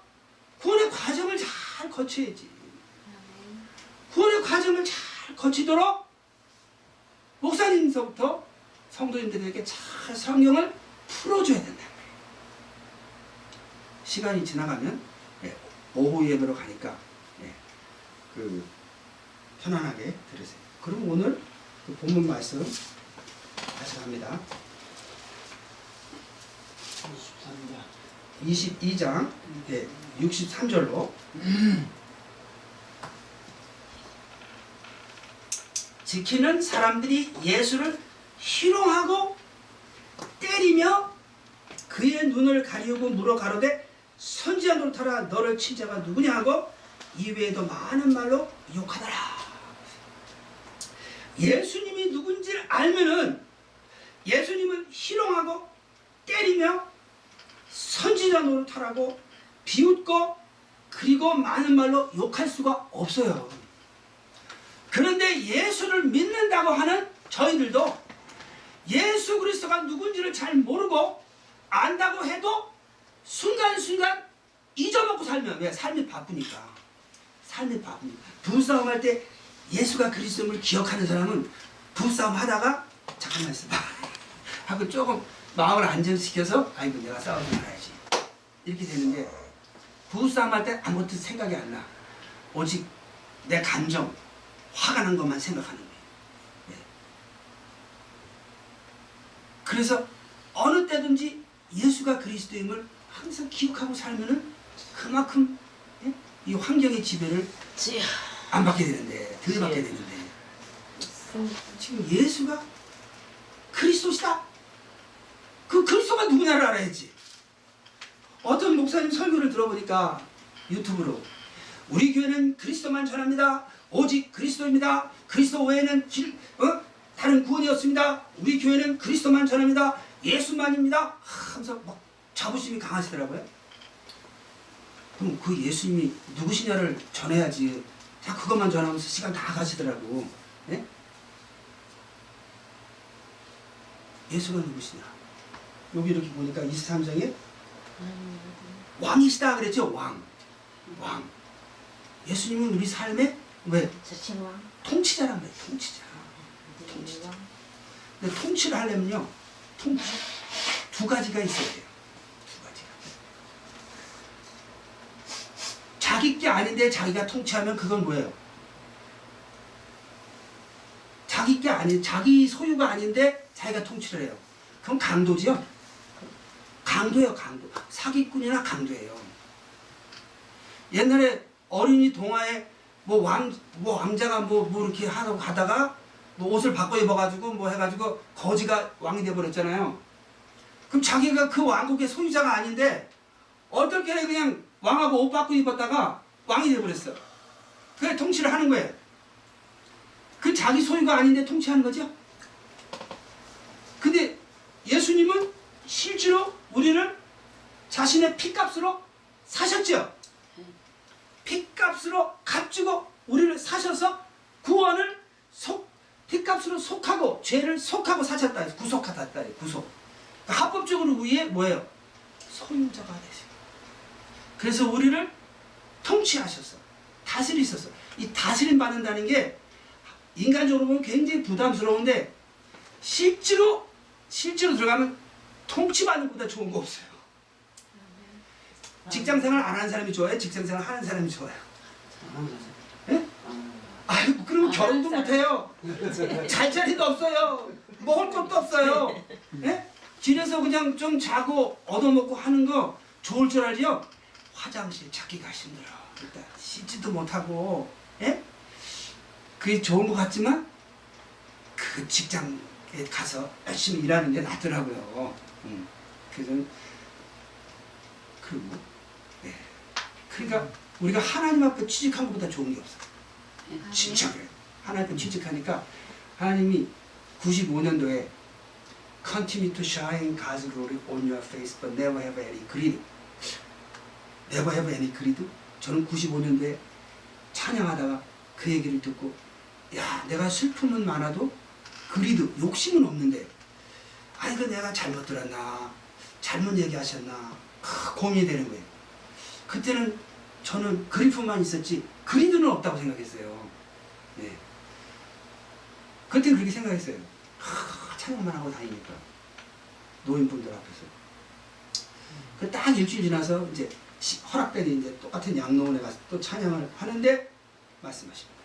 구원의 과정을 잘 거쳐야지. 구원의 과정을 잘 거치도록 목사님서부터 성도님들에게 잘 성경을 풀어줘야 된다는 거예요. 시간이 지나가면 오후 예배로 가니까 편안하게 들으세요. 그럼 오늘 그 본문 말씀 다시 갑니다. 22장 63절로 지키는 사람들이 예수를 희롱하고 때리며 그의 눈을 가리우고 물어 가로되 선지자 노릇하라, 너를 친 자가 누구냐 하고 이외에도 많은 말로 욕하더라. 예수님이 누군지를 알면은 예수님을 희롱하고 때리며 선지자 노릇하라고 비웃고 그리고 많은 말로 욕할 수가 없어요. 그런데 예수를 믿는다고 하는 저희들도 예수 그리스도가 누군지를 잘 모르고 안다고 해도 순간순간 잊어먹고 살면, 왜? 삶이 바쁘니까. 부부싸움 할 때 예수가 그리스도를 기억하는 사람은 부부싸움 하다가 잠깐만 있어봐 하고 조금 마음을 안정시켜서 아이고 내가 싸우지 말아야지 이렇게 되는데, 부부싸움 할 때 아무것도 생각이 안 나. 오직 내 감정, 화가 난 것만 생각하는 거예요. 네. 그래서 어느 때든지 예수가 그리스도임을 항상 기억하고 살면은 그만큼, 예? 이 환경의 지배를 안 받게 되는데, 덜 받게 되는데, 지금 예수가 그리스도시다. 그 그리스도가 누구냐를 알아야지. 어떤 목사님 설교를 들어보니까 유튜브로 우리 교회는 그리스도만 전합니다. 오직 그리스도입니다. 그리스도 외에는 다른 구원이 없습니다. 우리 교회는 그리스도만 전합니다. 예수만입니다. 하면서 막 자부심이 강하시더라고요. 그럼 그 예수님이 누구시냐를 전해야지. 자, 그것만 전하면서 시간 다 가시더라고. 예? 예수가 누구시냐? 여기 이렇게 보니까 23장에 왕이시다 그랬죠? 왕. 예수님은 우리 삶의 왜? 통치자란 말이에요. 통치자. 근데 통치를 하려면요, 두 가지가 있어야 돼요. 두 가지가. 자기 게 아닌데 자기가 통치하면 그건 뭐예요? 자기 게 아닌, 자기 소유가 아닌데 자기가 통치를 해요. 그건 강도지요? 강도예요, 강도. 사기꾼이나 강도예요. 옛날에 어린이 동화에 왕자가 뭐 이렇게 하고 가다가 뭐 옷을 바꿔 입어가지고 뭐 해가지고 거지가 왕이 돼버렸잖아요. 그럼 자기가 그 왕국의 소유자가 아닌데 어떻게 그냥 왕하고 옷 바꿔 입었다가 왕이 돼버렸어. 그게 통치를 하는 거예요. 그 자기 소유가 아닌데 통치하는 거죠. 근데 예수님은 실제로 우리를 자신의 피값으로 사셨죠. 피값으로 값주고 우리를 사셔서 구원을 피값으로 속하고 죄를 속하고 사셨다. 구속하다. 구속. 그러니까 합법적으로 우리의 뭐예요? 소유자가 되세요. 그래서 우리를 통치하셔서 다스리셔서, 이 다스림 받는다는 게 인간적으로 보면 굉장히 부담스러운데 실제로 들어가면 통치받는 것보다 좋은 거 없어요. 직장생활 안 하는 사람이 좋아요? 직장생활 하는 사람이 좋아요? 예? 아이고, 그러면 결혼도 못해요. 잘 자리도 없어요. 먹을 것도 없어요. 예? 길에서 그냥 좀 자고 얻어먹고 하는 거 좋을 줄 알지요? 화장실 찾기가 힘들어. 일단 씻지도 못하고, 예? 그게 좋은 것 같지만 그 직장에 가서 열심히 일하는 게 낫더라고요. 그래서 그리고 네. 그러니까 우리가 하나님 앞에 취직한 것보다 좋은 게 없어요. 진짜 그래요. 하나님 앞에 취직하니까 하나님이 95년도에 Continue to shine God's glory on your face, but never have any greed. Never have any greed. 저는 95년도에 찬양하다가 그 얘기를 듣고, 야, 내가 슬픔은 많아도 그리드, 욕심은 없는데, 이거 내가 잘못 들었나, 잘못 얘기하셨나, 고민이 되는 거예요. 그때는 저는 그리프만 있었지 그리드는 없다고 생각했어요. 네. 그때는 그렇게 생각했어요. 찬양만 하고 다니니까 노인분들 앞에서. 그 딱 일주일 지나서 이제 허락된 이제 똑같은 양로원에 가서 또 찬양을 하는데 말씀하십니다.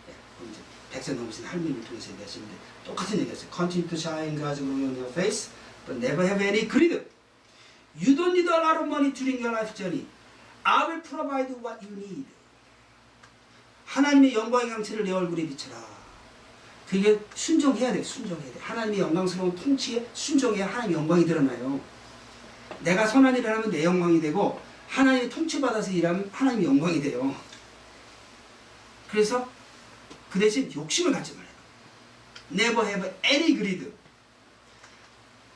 네. 이제 100세 넘으신 할머니를 통해서 얘기하시는데 똑같은 얘기였어요. Continue to shine God's glory on your face, but never have any greed. You don't need a lot of money during your life journey. I will provide what you need. 하나님의 영광의 강체를 내 얼굴에 비춰라. 그게 순종해야 돼. 순종해야 돼. 하나님의 영광스러운 통치에 순종해야 하나님의 영광이 드러나요. 내가 선한 일을 하면 내 영광이 되고 하나님의 통치받아서 일하면 하나님의 영광이 돼요. 그래서 그 대신 욕심을 갖지 말아요. Never have any greed.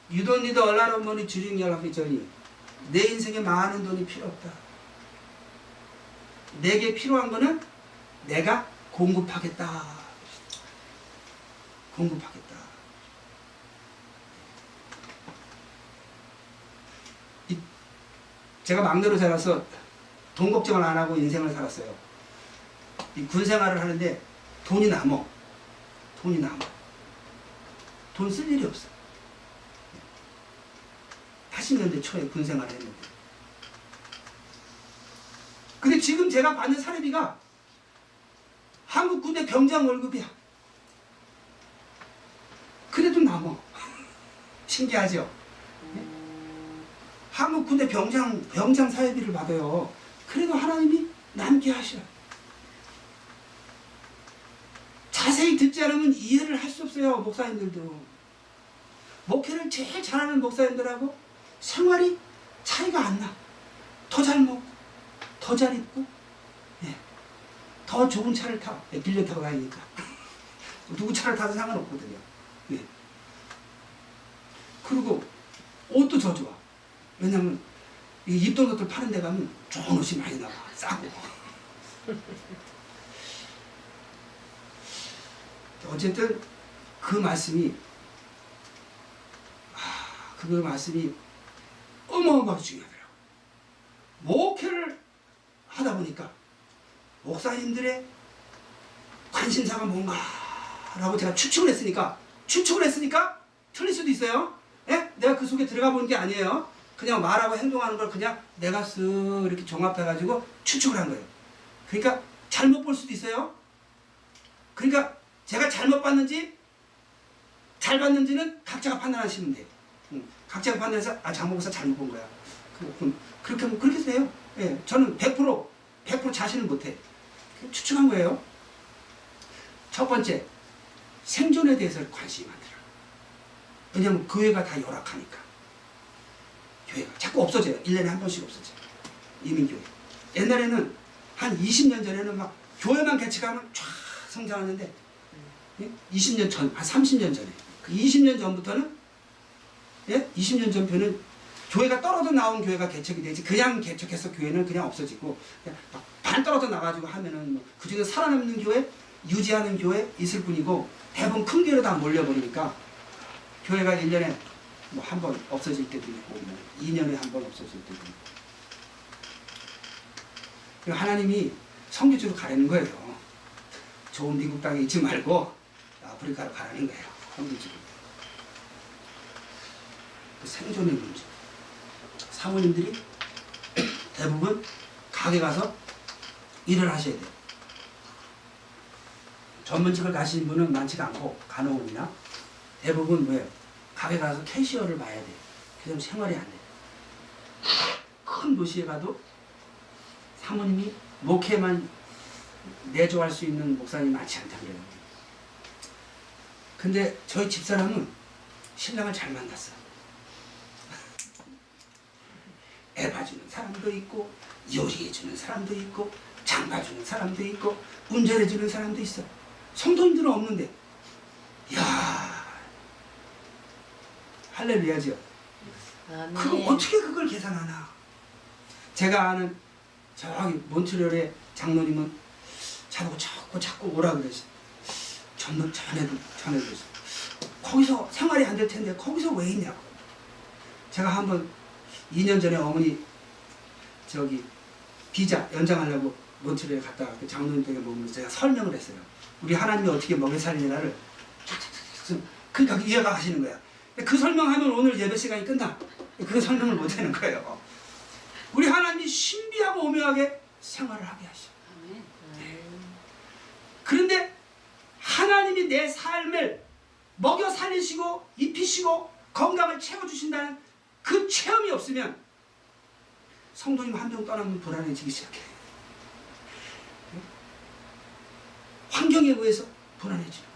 You don't need a lot of money during your life journey. 내 인생에 많은 돈이 필요 없다. 내게 필요한 거는 내가 공급하겠다. 공급하겠다. 제가 막내로 자라서 돈 걱정을 안 하고 인생을 살았어요. 이 군 생활을 하는데 돈이 남어. 돈이 남어. 돈 쓸 일이 없어. 80년대 초에 군 생활을 했는데. 근데 지금 제가 받는 사례비가 한국 군대 병장 월급이야. 그래도 남어. 신기하죠? 한국 군대 병장 사회비를 받아요. 그래도 하나님이 남게 하셔. 자세히 듣지 않으면 이해를 할 수 없어요. 목사님들도. 목회를 제일 잘하는 목사님들하고 생활이 차이가 안 나. 더 잘 먹고, 더 잘 입고, 예. 더 좋은 차를 타. 예, 빌려 타고 다니니까. 누구 차를 타도 상관없거든요. 예. 그리고 옷도 더 좋아. 왜냐면 입던 것들 파는 데 가면 좋은 옷이 많이 나와. 싸고. 어쨌든 그 말씀이 어마어마하게 중요하더라고요. 목회를 하다 보니까 목사님들의 관심사가 뭔가라고 제가 추측을 했으니까 틀릴 수도 있어요. 예? 내가 그 속에 들어가 본 게 아니에요. 그냥 말하고 행동하는 걸 그냥 내가 쓱 이렇게 종합해가지고 추측을 한 거예요. 그러니까 잘못 볼 수도 있어요. 그러니까 제가 잘못 봤는지 잘 봤는지는 각자가 판단하시면 돼요. 각자가 판단해서 장 목사 잘못 본 거야. 그렇게 하면 그렇게 돼요. 예, 저는 100% 자신을 못해. 추측한 거예요. 첫 번째, 생존에 대해서 관심이 많더라. 왜냐면 교회가 다 열악하니까. 교회가 자꾸 없어져요. 1년에 한 번씩 없어져요. 이민교회. 옛날에는 한 20년 전에는 막 교회만 개척하면 쫙 성장하는데 20년 전, 한 30년 전에 그 20년 전부터는 20년 전부터는 교회가 떨어져 나온 교회가 개척이 되지 그냥 개척해서 교회는 그냥 없어지고 그냥 반 떨어져 나가지고 하면은 그 중에 살아남는 교회, 유지하는 교회 있을 뿐이고 대부분 큰 교회로 다 몰려버리니까 교회가 1년에 뭐 한 번 없어질 때도 있고 뭐 2년에 한 번 없어질 때도 있고 그리고 하나님이 선교지로 가라는 거예요. 좋은 미국 땅에 있지 말고 아프리카로 가라는 거예요. 선교지로. 그 생존의 문제. 사모님들이 대부분 가게 가서 일을 하셔야 돼요. 전문직을 가시는 분은 많지가 않고 간호원이나 대부분 뭐예요? 가게 가서 캐시어를 봐야 돼요. 그럼 생활이 안 돼요. 큰 도시에 가도 사모님이 목회만 내조할 수 있는 목사님이 많지 않다 그래요. 근데 저희 집사람은 신랑을 잘 만났어. 애 봐주는 사람도 있고 요리해주는 사람도 있고 장 봐주는 사람도 있고 운전해주는 사람도 있어. 성도님들은 없는데 이야 할렐루야죠. 그거 어떻게 그걸 계산하나. 제가 아는 저기 몬트리올의 장로님은 자꾸 오라 그러지. 전에도 거기서 생활이 안 될 텐데 거기서 왜 있냐고. 제가 한번 2년 전에 어머니 저기 비자 연장하려고 몬트리올에 갔다가 그 장로님에게 보면서 제가 설명을 했어요. 우리 하나님이 어떻게 먹여 살리나를 그러니까 이해가 가시는 거야. 그 설명하면 오늘 예배 시간이 끝나. 그 설명을 못 하는 거예요. 우리 하나님이 신비하고 오묘하게 생활을 하게 하셔. 네. 그런데 하나님이 내 삶을 먹여 살리시고 입히시고 건강을 채워주신다는 그 체험이 없으면 성도님 한 명 떠나면 불안해지기 시작해. 환경에 의해서 불안해지는 거예요.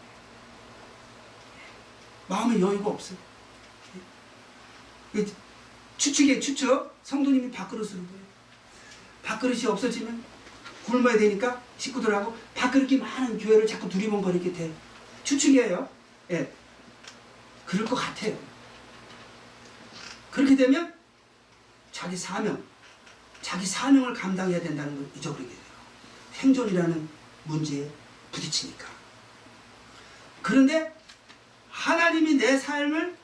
마음의 여유가 없어요. 추측이에요, 추측. 성도님이 밥그릇을 거예요. 밥그릇이 없어지면 굶어야 되니까 식구들하고 밥그릇이 많은 교회를 자꾸 두리번거리게 돼. 추측이에요. 예. 그럴 것 같아요. 그렇게 되면 자기 사명을 감당해야 된다는 걸 잊어버리게 돼요. 생존이라는 문제에 부딪히니까. 그런데 하나님이 내 삶을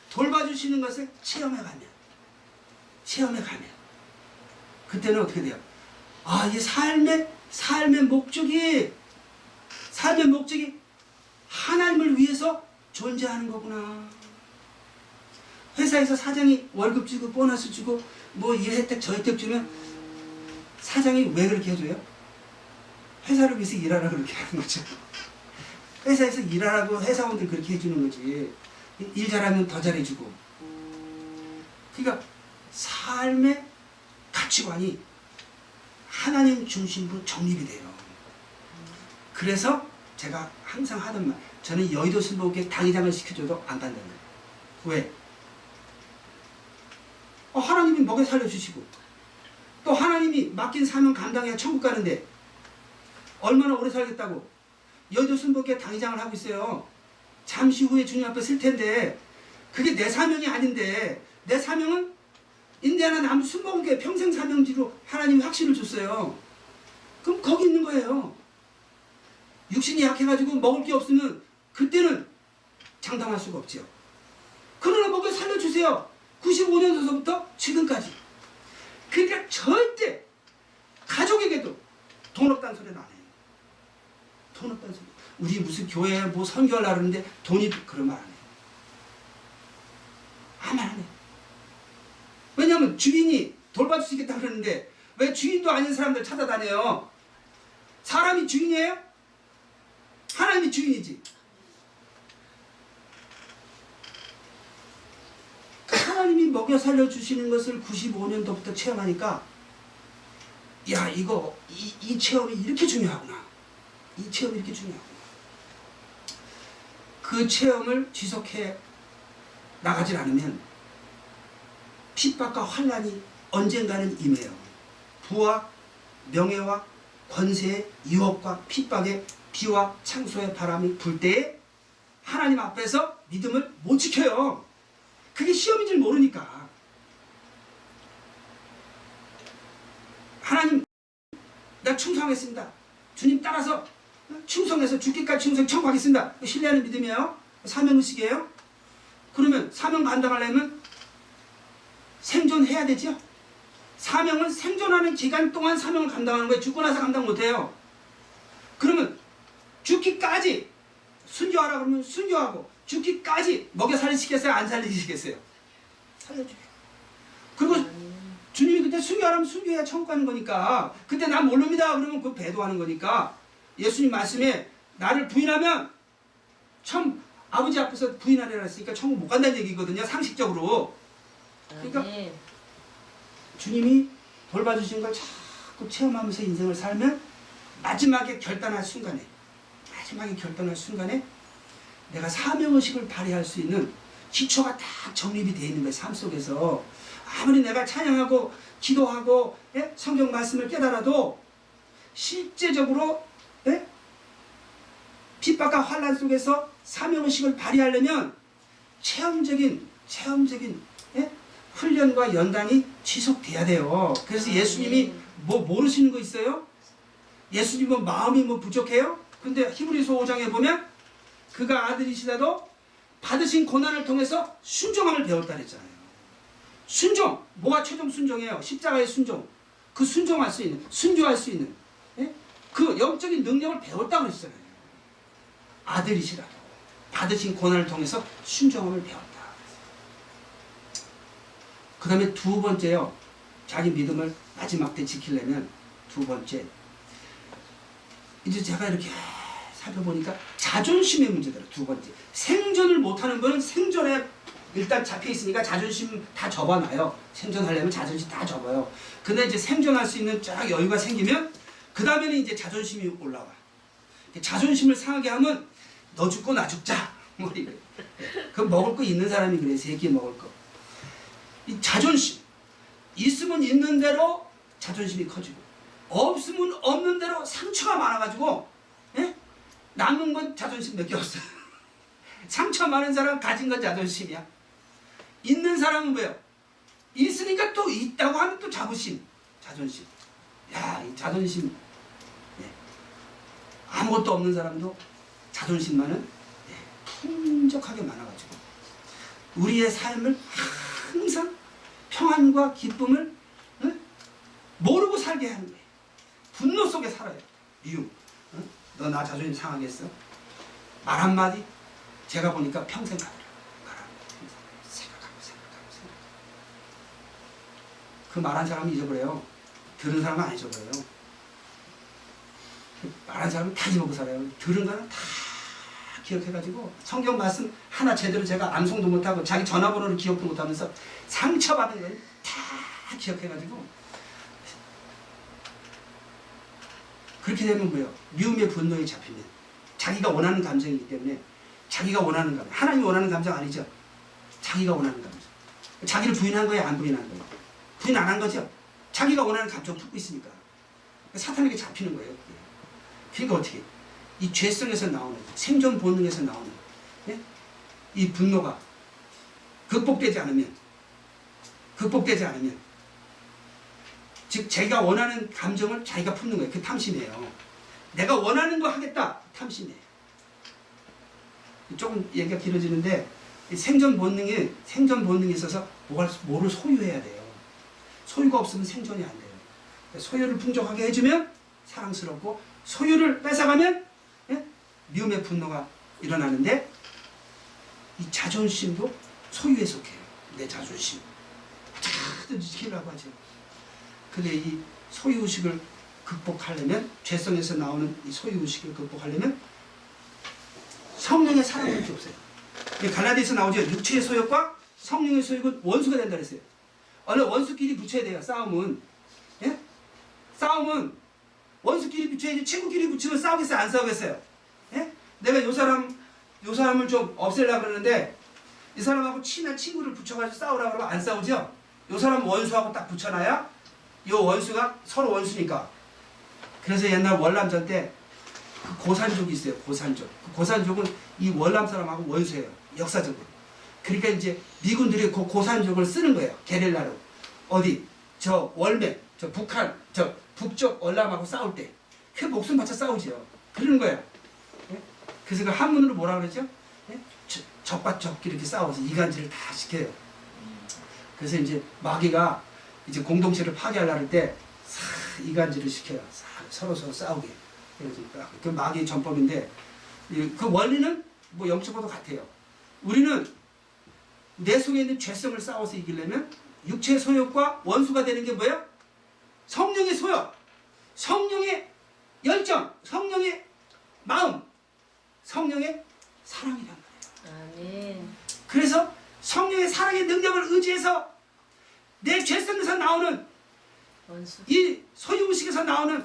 돌봐주시는 것을 체험해가면 그때는 어떻게 돼요? 아, 이 삶의 목적이 하나님을 위해서 존재하는 거구나. 회사에서 사장이 월급 주고 보너스 주고 뭐 이 혜택 저 혜택 주면 사장이 왜 그렇게 해줘요? 회사를 위해서 일하라고 그렇게 하는 거죠. 회사에서 일하라고 회사원들 그렇게 해주는 거지. 일 잘하면 더 잘해주고. 그러니까 삶의 가치관이 하나님 중심으로 정립이 돼요. 그래서 제가 항상 하던 말, 저는 여의도 순복음교회 당회장을 시켜줘도 안 간다는 거예요. 왜? 하나님이 먹여 살려주시고 또 하나님이 맡긴 사명 감당해야 천국 가는데 얼마나 오래 살겠다고 여의도 순복음교회 당회장을 하고 있어요. 잠시 후에 주님 앞에 쓸 텐데 그게 내 사명이 아닌데, 내 사명은 인디아나 남 순복음교회 평생 사명지로 하나님이 확신을 줬어요. 그럼 거기 있는 거예요. 육신이 약해가지고 먹을 게 없으면 그때는 장담할 수가 없죠. 그러나 먹여 살려주세요. 95년도서부터 지금까지. 그러니까 절대 가족에게도 돈 없다는 소리는 안 해요. 돈 없다는 소리. 우리 무슨 교회에 뭐 선교하려고 그러는데 돈이 그런 말 안 해요. 아무 말 안 해요. 왜냐하면 주인이 돌봐주시겠다 그러는데 왜 주인도 아닌 사람들 찾아다녀요? 사람이 주인이에요? 하나님이 주인이지. 하나님이 먹여 살려주시는 것을 95년도부터 체험하니까 야, 이 체험이 이렇게 중요하구나. 이 체험이 이렇게 중요하구나. 그 체험을 지속해 나가질 않으면 핍박과 환난이 언젠가는 임해요. 부와 명예와 권세의 유혹과 핍박의 비와 창소의 바람이 불 때에 하나님 앞에서 믿음을 못 지켜요. 그게 시험인 줄 모르니까. 하나님, 나 충성하겠습니다. 주님 따라서 충성해서 죽기까지 충성 청구하겠습니다. 신뢰하는 믿음이에요? 사명의식이에요? 그러면 사명 감당하려면 생존해야 되죠? 사명은 생존하는 기간 동안 사명을 감당하는 거예요. 죽고 나서 감당 못해요. 그러면 죽기까지 순교하라 그러면 순교하고, 죽기까지 먹여 살리시겠어요? 안 살리시겠어요? 살려줘요. 그리고 주님이 그때 순교하라면 순교해야 천국 가는 거니까, 그때 난 모릅니다 그러면 그 배도하는 거니까, 예수님 말씀에 나를 부인하면 아버지 앞에서 부인하려고 했으니까 천국 못 간다는 얘기거든요. 상식적으로. 그러니까 주님이 돌봐주신 걸 자꾸 체험하면서 인생을 살면 마지막에 결단할 순간에 내가 사명의식을 발휘할 수 있는 기초가 딱 정립이 되어 있는 거예요. 삶 속에서 아무리 내가 찬양하고 기도하고 성경 말씀을 깨달아도 실제적으로 핍박과 환난 속에서 사명의식을 발휘하려면 체험적인 훈련과 연단이 지속돼야 돼요. 그래서 예수님이 뭐 모르시는 거 있어요? 예수님은 마음이 뭐 부족해요? 근데 히브리서 5장에 보면 그가 아들이시라도 받으신 고난을 통해서 순종함을 배웠다 그랬잖아요. 순종, 뭐가 최종 순종이에요? 십자가의 순종. 그 순종할 수 있는, 순교할 수 있는 그 영적인 능력을 배웠다고 그랬잖아요. 아들이시라도 받으신 고난을 통해서 순종함을 배웠다. 그 다음에 두 번째요. 자기 믿음을 마지막 때 지키려면 두 번째, 이제 제가 이렇게 살펴보니까 자존심의 문제더라. 두 번째, 생존을 못하는 분은 생존에 일단 잡혀있으니까 자존심 다 접어놔요. 생존하려면 자존심 다 접어요. 근데 이제 생존할 수 있는 쫙 여유가 생기면 그 다음에는 이제 자존심이 올라와. 자존심을 상하게 하면 너 죽고 나 죽자. 뭐 이래. 그 먹을 거 있는 사람이 그래. 새끼 먹을 거. 이 자존심, 있으면 있는 대로 자존심이 커지고, 없으면 없는 대로 상처가 많아가지고 남는 건 자존심 몇 개 없어요. 상처 많은 사람 가진 건 자존심이야. 있는 사람은 뭐예요? 있으니까 또 있다고 하면 또 자부심, 자존심. 야, 이 자존심 아무것도 없는 사람도 자존심만은 풍족하게 많아가지고 우리의 삶을 항상 평안과 기쁨을 모르고 살게 하는 거예요. 분노 속에 살아요. 미움. 너 나 자존심 상하겠어? 말 한마디 제가 보니까 평생 가더라. 생각하고. 그 말한 사람은 잊어버려요. 들은 사람은 안 잊어버려요. 말한 사람은 다 잊어먹고 살아요. 들은 거는 다 기억해가지고 성경 말씀 하나 제대로 제가 암송도 못하고 자기 전화번호를 기억도 못하면서 상처받은 걸 다 기억해가지고 그렇게 되면 뭐예요? 미움의 분노에 잡히면 자기가 원하는 감정이기 때문에 자기가 원하는 감정, 하나님이 원하는 감정 아니죠? 자기가 원하는 감정. 자기를 부인한 거예요? 안 부인한 거예요? 부인 안 한 거죠? 자기가 원하는 감정 품고 있으니까 사탄에게 잡히는 거예요. 그러니까 어떻게 이 죄성에서 나오는 생존 본능에서 나오는 이 분노가 극복되지 않으면 즉 자기가 원하는 감정을 자기가 품는 거예요. 그게 탐심이에요. 내가 원하는 거 하겠다. 탐심이에요. 조금 얘기가 길어지는데 생존 본능에 있어서 뭐를 소유해야 돼요. 소유가 없으면 생존이 안 돼요. 소유를 풍족하게 해주면 사랑스럽고 소유를 뺏어가면 미움의 분노가 일어나는데 이 자존심도 소유에 속해요. 내 자존심 어떻게든 지키려고 하죠. 근데 이 소유의식을 극복하려면 죄성에서 나오는 이 소유의식을 극복하려면 성령의 사랑밖에 없어요. 갈라디아서 나오죠. 육체의 소욕과 성령의 소욕은 원수가 된다 그랬어요. 원래 원수끼리 붙여야 돼요. 싸움은 싸움은 원수끼리 붙여야지 친구끼리 붙이면 싸우겠어요? 안 싸우겠어요? 내가 요 사람을 좀 없애려고 그러는데 이 사람하고 친한 친구를 붙여가지고 싸우라고 그러면 안 싸우죠? 요 사람 원수하고 딱 붙여놔야 요 원수가 서로 원수니까. 그래서 옛날 월남전 때 그 고산족이 있어요. 고산족. 그 고산족은 이 월남 사람하고 원수예요. 역사적으로. 그러니까 이제 미군들이 그 고산족을 쓰는 거예요. 게릴라로. 어디? 저 월매, 저 북한, 저 북쪽 월남하고 싸울 때. 그 목숨 바쳐 싸우죠. 그러는 거예요. 그래서 그 한문으로 뭐라 그러죠? 적과 적끼리 이렇게 싸워서 이간질을 다 시켜요. 그래서 이제 마귀가 이제 공동체를 파괴하려고 할 때 이간질을 시켜요. 서로 싸우게. 그 마귀의 전법인데 그 원리는 뭐 영적으로도 같아요. 우리는 내 속에 있는 죄성을 싸워서 이기려면 육체의 소욕과 원수가 되는 게 뭐예요? 성령의 소욕, 성령의 열정, 성령의 마음, 성령의 사랑이란 말이에요. 아멘. 그래서 성령의 사랑의 능력을 의지해서 내 죄성에서 나오는 원수. 이 소유의식에서 나오는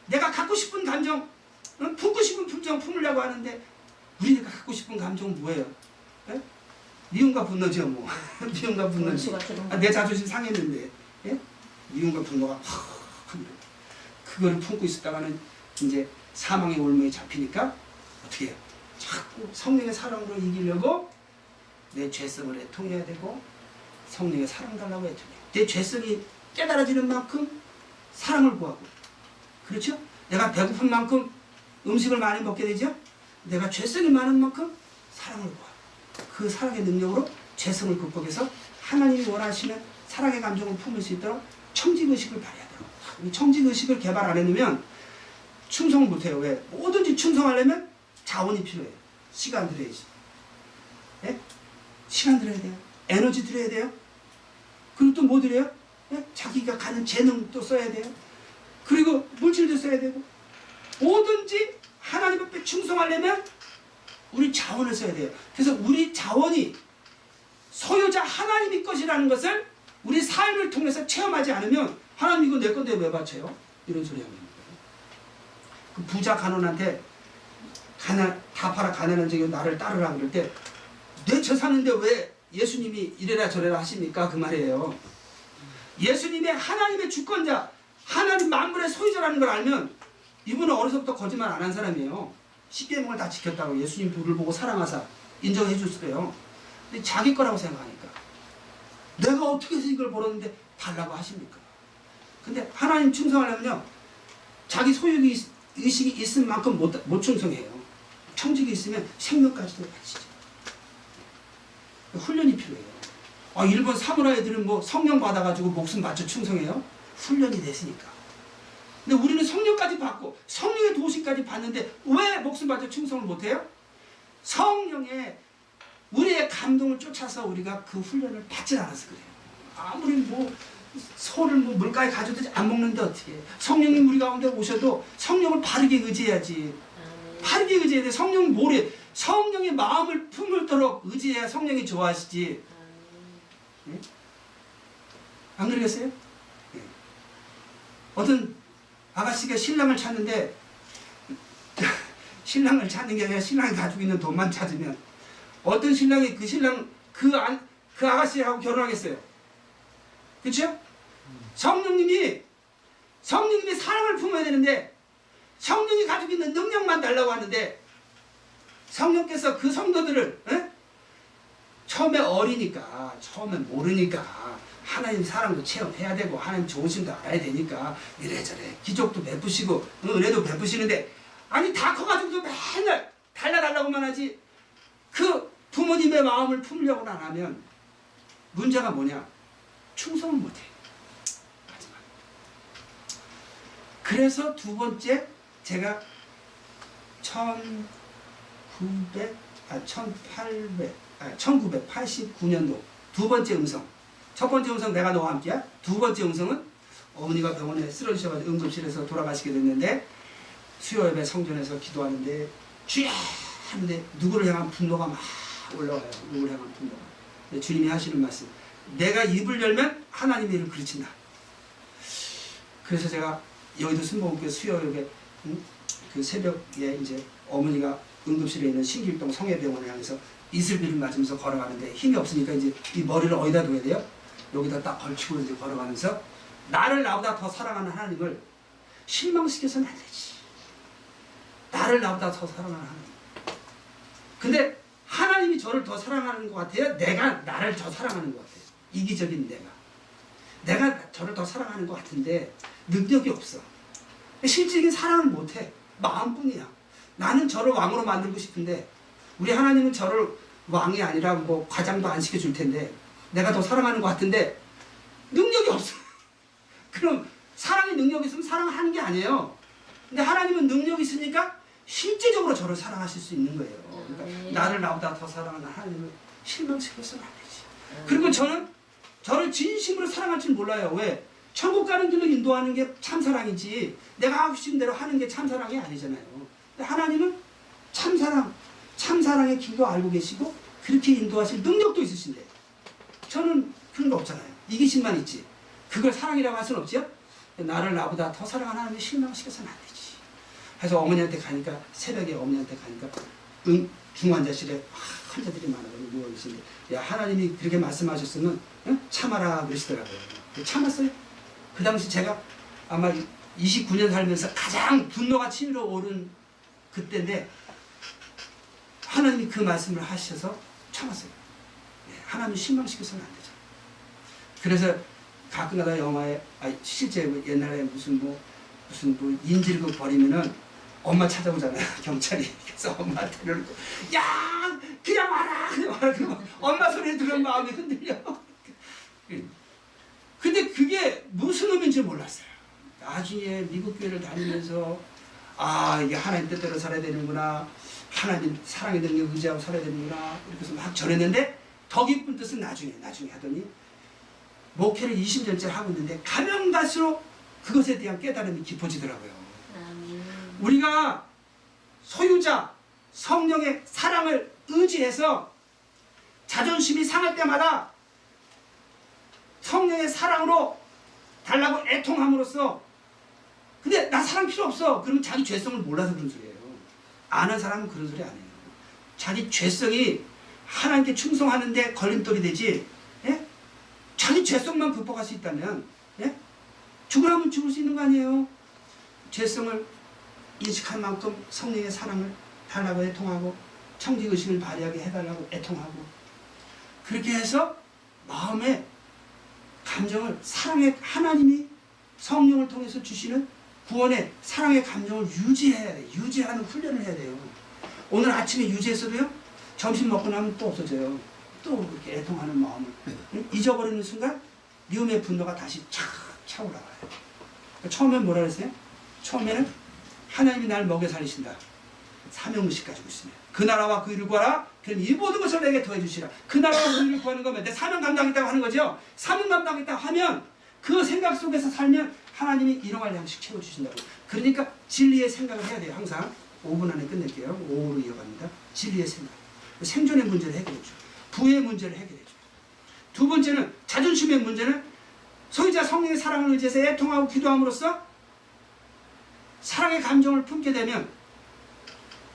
내가 갖고 싶은 감정, 품고 싶은 감정 품으려고 하는데 우리가 갖고 싶은 감정은 뭐예요? 미움과 분노죠. 뭐 미움과 분노지. 내 자존심 상했는데 미움과 분노가 그거를 품고 있었다가는 이제 사망의 올무에 잡히니까 어떻게 해요? 자꾸 성령의 사랑으로 이기려고 내 죄성을 애통해야 되고 성령의 사랑 달라고 애통해요. 내 죄성이 깨달아지는 만큼 사랑을 구하고, 그렇죠? 내가 배고픈 만큼 음식을 많이 먹게 되죠? 내가 죄성이 많은 만큼 사랑을 구하고 그 사랑의 능력으로 죄성을 극복해서 하나님이 원하시는 사랑의 감정을 품을 수 있도록 청직의식을 발휘해야 돼요. 이 청직의식을 개발 안 해놓으면 충성을 못해요. 왜? 뭐든지 충성하려면 자원이 필요해요. 시간 들여야지. 시간 들여야 돼요. 에너지 들여야 돼요. 그리고 또 뭐 들여요? 자기가 가는 재능도 써야 돼요. 그리고 물질도 써야 되고 뭐든지 하나님 앞에 충성하려면 우리 자원을 써야 돼요. 그래서 우리 자원이 소유자 하나님이 것이라는 것을 우리 삶을 통해서 체험하지 않으면 하나님 이거 내 건데 왜 바쳐요? 이런 소리 하는 거예요. 그 부자 간원한테 다 팔아 가난한 적이 나를 따르라 그럴 때 내 저 사는데 왜 예수님이 이래라 저래라 하십니까? 그 말이에요. 예수님의 하나님의 주권자, 하나님 만물의 소유자라는 걸 알면 이분은 어려서부터 거짓말 안 한 사람이에요. 십계명을 다 지켰다고 예수님 불을 보고 사랑하사 인정해 줬어요. 근데 자기 거라고 생각하니까 내가 어떻게 해서 이걸 벌었는데 달라고 하십니까? 근데 하나님 충성하려면요 자기 소유욕이 의식이 있은 만큼 못 충성해요. 청직이 있으면 생명까지도 바치죠. 훈련이 필요해요. 일본 사무라이들은 뭐 성령 받아가지고 목숨 바쳐 충성해요? 훈련이 됐으니까. 근데 우리는 성령까지 받고 성령의 도시까지 받는데 왜 목숨 바쳐 충성을 못해요? 성령의 우리의 감동을 쫓아서 우리가 그 훈련을 받지 않아서 그래요. 아무리 뭐 소를 뭐 물가에 가져도 안 먹는데 어떻게 해. 성령님 우리 가운데 오셔도 성령을 바르게 의지해야지. 바르게 의지해야 돼. 성령 모래, 성령의 마음을 품을도록 의지해야 성령이 좋아하시지. 네? 안 그러겠어요? 네. 어떤 아가씨가 신랑을 찾는데 신랑을 찾는 게 아니라 신랑이 가지고 있는 돈만 찾으면 어떤 신랑이 그 신랑 그 아가씨하고 결혼하겠어요? 그렇죠? 성령님이 사랑을 품어야 되는데 성령이 가지고 있는 능력만 달라고 하는데 성령께서 그 성도들을 처음에 어리니까 처음에 모르니까 하나님 사랑도 체험해야 되고 하나님 좋으심도 알아야 되니까 이래저래 기적도 베푸시고 은혜도 베푸시는데 아니 다 커가지고도 맨날 달라달라고만 하지 그 부모님의 마음을 품으려고는 안 하면 문제가 뭐냐? 충성을 못해. 마지막. 그래서 두 번째 제가 1989년도 두 번째 음성. 첫 번째 음성 내가 너와 함께야. 두 번째 음성은 어머니가 병원에 쓰러지셔가지고 응급실에서 돌아가시게 됐는데 수요 예배 성전에서 기도하는데 주야 하는데 누구를 향한 분노가 막 올라와요. 누구를 향한 분노가. 주님이 하시는 말씀. 내가 입을 열면 하나님의 일을 그르친다. 그래서 제가 여의도 순복음교회 수요 예배 그 새벽에 이제 어머니가 응급실에 있는 신길동 성회병원에 향해서 이슬비를 맞으면서 걸어가는데 힘이 없으니까 이제 이 머리를 어디다 둬야 돼요? 여기다 딱 걸치고 이제 걸어가면서 나를 나보다 더 사랑하는 하나님을 실망시켜서는 안 되지. 나를 나보다 더 사랑하는 하나님. 근데 하나님이 저를 더 사랑하는 것 같아요? 내가 나를 더 사랑하는 것 같아요? 이기적인 내가 저를 더 사랑하는 것 같은데 능력이 없어. 실질적인 사랑을 못해. 마음뿐이야. 나는 저를 왕으로 만들고 싶은데 우리 하나님은 저를 왕이 아니라 뭐 과장도 안 시켜줄 텐데 내가 더 사랑하는 것 같은데 능력이 없어. 그럼 사랑의 능력이 있으면 사랑하는 게 아니에요. 근데 하나님은 능력이 있으니까 실제적으로 저를 사랑하실 수 있는 거예요. 그러니까 나를 나보다 더 사랑하는 하나님을 실망시켜서는 안 되지. 그리고 저는 저를 진심으로 사랑할 줄 몰라요. 왜? 천국 가는 길로 인도하는 게 참사랑이지 내가 하고 싶은 대로 하는 게 참사랑이 아니잖아요. 근데 하나님은 참사랑의 길도 알고 계시고 그렇게 인도하실 능력도 있으신데 저는 그런 거 없잖아요. 이기심만 있지. 그걸 사랑이라고 할 수는 없지요. 나를 나보다 더 사랑하는 하나님을 실망시켜서는 안 되지. 그래서 어머니한테 가니까 새벽에 어머니한테 가니까 중환자실에 환자들이 많아요. 누워계신데 야 하나님이 그렇게 말씀하셨으면 참아라 그러시더라고요. 참았어요. 그 당시 제가 아마 29년 살면서 가장 분노가 치밀어 오른 그때인데 하나님이 그 말씀을 하셔서 참았어요. 하나님 실망시켜서는 안 되죠. 그래서 가끔가다 영화에 실제 옛날에 무슨 인질극 벌이면은 엄마 찾아오잖아요. 경찰이. 그래서 엄마 데려오고 야 그냥 와라 그러고 엄마 소리 들으면 마음이 흔들려. 근데 그게 무슨 의미인지 몰랐어요. 나중에 미국 교회를 다니면서 이게 하나님 뜻대로 살아야 되는구나. 하나님 사랑의 능력 의지하고 살아야 되는구나. 이렇게 해서 막 전했는데 더 깊은 뜻은 나중에 하더니 목회를 20년째 하고 있는데 가면 갈수록 그것에 대한 깨달음이 깊어지더라고요. 우리가 소유자 성령의 사랑을 의지해서 자존심이 상할 때마다 성령의 사랑으로 달라고 애통함으로써 근데 나 사랑 필요 없어. 그러면 자기 죄성을 몰라서 그런 소리예요. 아는 사람은 그런 소리 안 해요. 자기 죄성이 하나님께 충성하는데 걸림돌이 되지. 예? 자기 죄성만 극복할 수 있다면 죽으라면 죽을 수 있는 거 아니에요. 죄성을 인식할 만큼 성령의 사랑을 달라고 애통하고 청지의식을 발휘하게 해달라고 애통하고 그렇게 해서 마음의 감정을 사랑의 하나님이 성령을 통해서 주시는 구원의 사랑의 감정을 유지해야 돼. 유지하는 훈련을 해야 돼요. 오늘 아침에 유지했어도요, 점심 먹고 나면 또 없어져요. 또 이렇게 애통하는 마음을 잊어버리는 순간 미움의 분노가 다시 착 차올라가요. 처음엔 뭐라 그랬어요? 처음에는 하나님이 나를 먹여 살리신다. 사명의식 가지고 있으면 그 나라와 그 일을 구하라. 그럼 이 모든 것을 내게 더해 주시라. 그 나라와 그 일을 구하는 거면 내 사명 감당했다고 하는 거죠. 사명 감당했다고 하면 그 생각 속에서 살면 하나님이 일용할 양식 채워주신다고. 그러니까 진리의 생각을 해야 돼요. 항상 5분 안에 끝낼게요. 5분으로 이어갑니다. 진리의 생각. 생존의 문제를 해결해줘. 부의 문제를 해결해줘. 두 번째는 자존심의 문제는 소유자 성령의 사랑을 의지해서 애통하고 기도함으로써 사랑의 감정을 품게 되면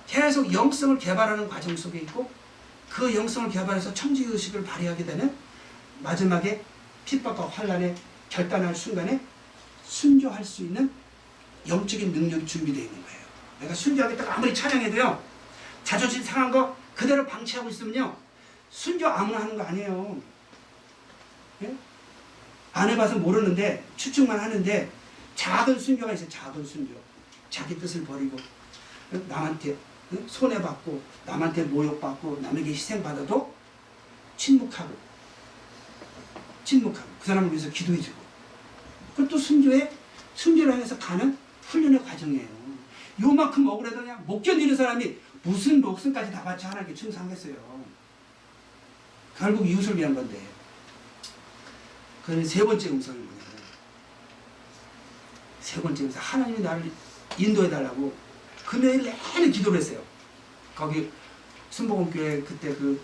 계속 영성을 개발하는 과정 속에 있고, 그 영성을 개발해서 청지의식을 발휘하게 되면 마지막에 핍박과 환난에 결단할 순간에 순교할 수 있는 영적인 능력이 준비되어 있는 거예요. 내가 순교하겠다고 아무리 찬양해도요, 자존심 상한 거 그대로 방치하고 있으면요, 순교 아무나 하는 거 아니에요. 예? 안 해봐서 모르는데 추측만 하는데 작은 순교가 있어요. 작은 순교. 자기 뜻을 버리고 남한테 손해받고 남한테 모욕받고 남에게 희생받아도 침묵하고 그 사람을 위해서 기도해주고, 그것도 순교를 향해서 가는 훈련의 과정이에요. 요만큼 억울해도 그냥 못 견디는 사람이 무슨 목숨까지 다 바쳐 하나님께 충성하겠어요. 결국 이웃을 위한 건데. 그는 세 번째 음성이 뭐냐면, 세 번째 음성, 하나님이 나를 인도해달라고 금요일 내내 기도를 했어요. 거기 순복음교회 그때 그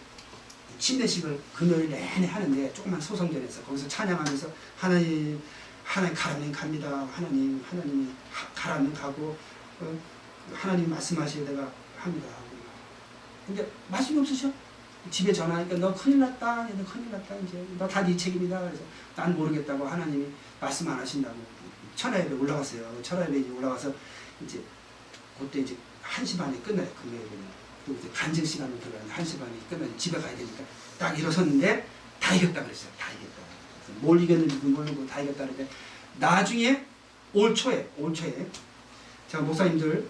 침례식을 금요일 내내 하는데, 조그만 소성전에서 거기서 찬양하면서 하나님 가라면 갑니다. 하나님이 가라면 가고, 하나님 말씀하시게 내가 합니다. 근데 말씀이 없으셔. 집에 전화하니까 너 큰일 났다. 이제 너 다 네 책임이다. 그래서 난 모르겠다고, 하나님이 말씀 안 하신다고 천하예배 올라갔어요. 천하예배 올라가서 이제 그때 이제 1시 반에 끝나요. 금요일에는. 그리고 이제 간증 시간을 들어가는데 1시 반에 끝나면 집에 가야 되니까 딱 일어섰는데 다 이겼다 그랬어요. 다 이겼다. 그래서 뭘 이겼는지 모르고 다 이겼다 그랬는데, 나중에 올 초에 제가 목사님들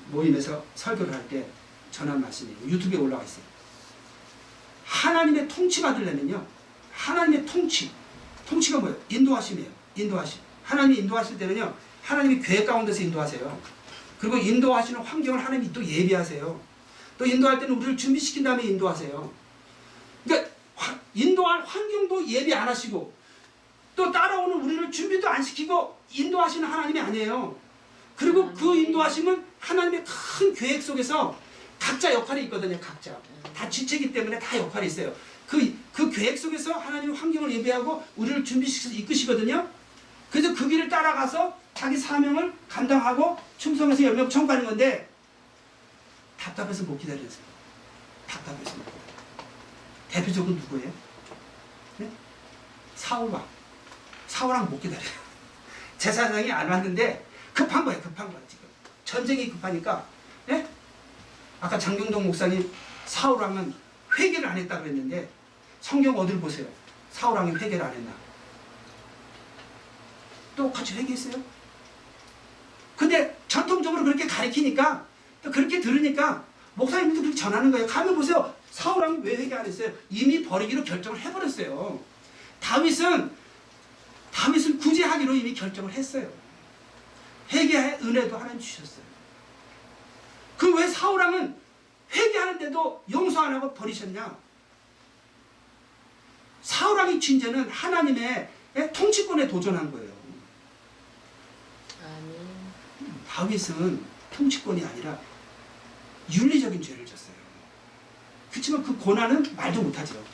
모임에서 설교를 할 때 전한 말씀이에요. 유튜브에 올라가 있어요. 하나님의 통치 받으려면요, 하나님의 통치가 뭐예요? 인도하심이에요. 인도하심. 하나님이 인도하실 때는요, 하나님이 계획 가운데서 인도하세요. 그리고 인도하시는 환경을 하나님이 또 예비하세요. 또 인도할 때는 우리를 준비시킨 다음에 인도하세요. 그러니까 인도할 환경도 예비 안 하시고, 또 따라오는 우리를 준비도 안 시키고 인도하시는 하나님이 아니에요. 그리고 그 인도하심은 하나님의 큰 계획 속에서 각자 역할이 있거든요. 각자 다 지체이기 때문에 다 역할이 있어요. 그 계획 속에서 하나님 환경을 예배하고 우리를 준비시켜서 이끄시거든요. 그래서 그 길을 따라가서 자기 사명을 감당하고 충성해서 열매 청구하는 건데, 답답해서 못 기다렸어요. 답답해서 못 기다려요. 대표적으로 누구예요? 네? 사울왕 못 기다려요. 제사장이 안 왔는데 급한 거예요. 지금 전쟁이 급하니까. 네? 아까 장경동 목사님, 사울왕은 회개를 안 했다 그랬는데 성경 어디를 보세요? 사울왕이 회개를 안 했나? 똑같이 회개했어요. 근데 전통적으로 그렇게 가르치니까, 또 그렇게 들으니까 목사님도 그렇게 전하는 거예요. 가면 보세요. 사울왕이 왜 회개 안 했어요? 이미 버리기로 결정을 해버렸어요. 다윗은 구제하기로 이미 결정을 했어요. 회개의 은혜도 하나님 주셨어요. 그 왜 사울왕은 회개하는데도 용서 안 하고 버리셨냐? 사울왕의 진죄는 하나님의 통치권에 도전한 거예요. 다윗은 통치권이 아니라 윤리적인 죄를 졌어요. 그렇지만 그 고난은 말도 못하죠.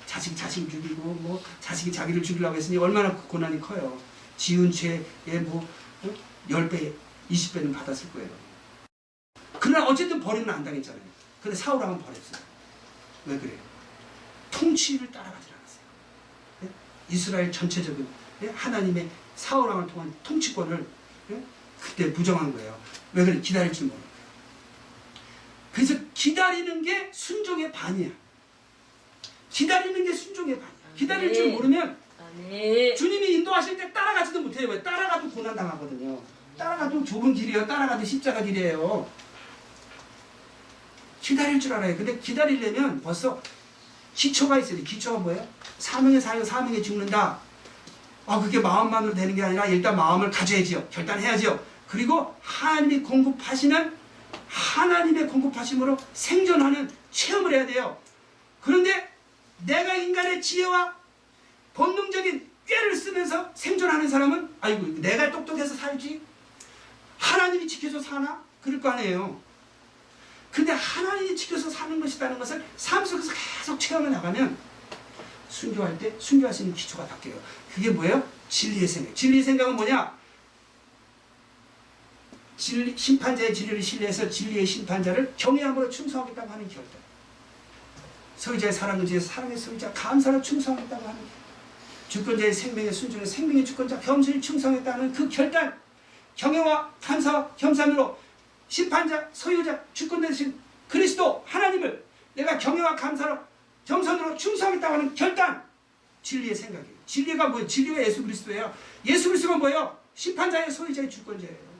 자식 죽이고, 뭐 자식이 자기를 죽이려고 했으니 얼마나 그 고난이 커요. 지은 죄에 뭐 10배, 20배는 받았을 거예요. 그러나 어쨌든 버리는 안 당했잖아요. 근데 사울왕은 버렸어요. 왜 그래요? 통치를 따라가지 않았어요. 예? 이스라엘 전체적인 하나님의 사울왕을 통한 통치권을 그때 부정한 거예요. 왜 그래? 기다릴 줄 모르고. 그래서 기다리는 게 순종의 반이야. 기다리는 게 순종의 반이야. 기다릴 줄 모르면 주님이 인도하실 때 따라가지도 못해요. 왜? 따라가도 고난 당하거든요. 따라가도 좁은 길이에요. 따라가도 십자가 길이에요. 기다릴 줄 알아요. 근데 기다리려면 벌써 기초가 있어야 돼. 기초가 뭐예요? 사명에 살고 사명에 죽는다. 그게 마음만으로 되는 게 아니라 일단 마음을 가져야지요. 결단해야지요. 그리고 하나님이 공급하시는 하나님의 공급하심으로 생존하는 체험을 해야 돼요. 그런데 내가 인간의 지혜와 본능적인 꾀를 쓰면서 생존하는 사람은 아이고 내가 똑똑해서 살지 하나님이 지켜서 사나? 그럴 거 아니에요. 근데 하나님이 지켜서 사는 것이라는 것을 삶 속에서 계속 체험해 나가면 순교할 때 순교할 수 있는 기초가 바뀌어요. 그게 뭐예요? 진리의 생각. 진리의 생각은 뭐냐? 심판자의 진리를 신뢰해서 진리의 심판자를 경외함으로 충성하겠다고 하는 결단. 소유자의 사랑 의지에서 사랑의 소유자 감사로 충성하겠다고 하는 결단. 주권자의 생명에 순종해 생명의 주권자 겸손히 충성했다는 그 결단. 경외와 감사와 겸손으로 심판자, 소유자, 주권 대신 그리스도 하나님을 내가 경외와 감사로 겸손으로 충성하겠다고 하는 결단. 진리의 생각이에요. 진리가 뭐예요? 진리가 예수 그리스도예요. 예수 그리스도가 뭐예요? 심판자의 소유자의 주권자예요.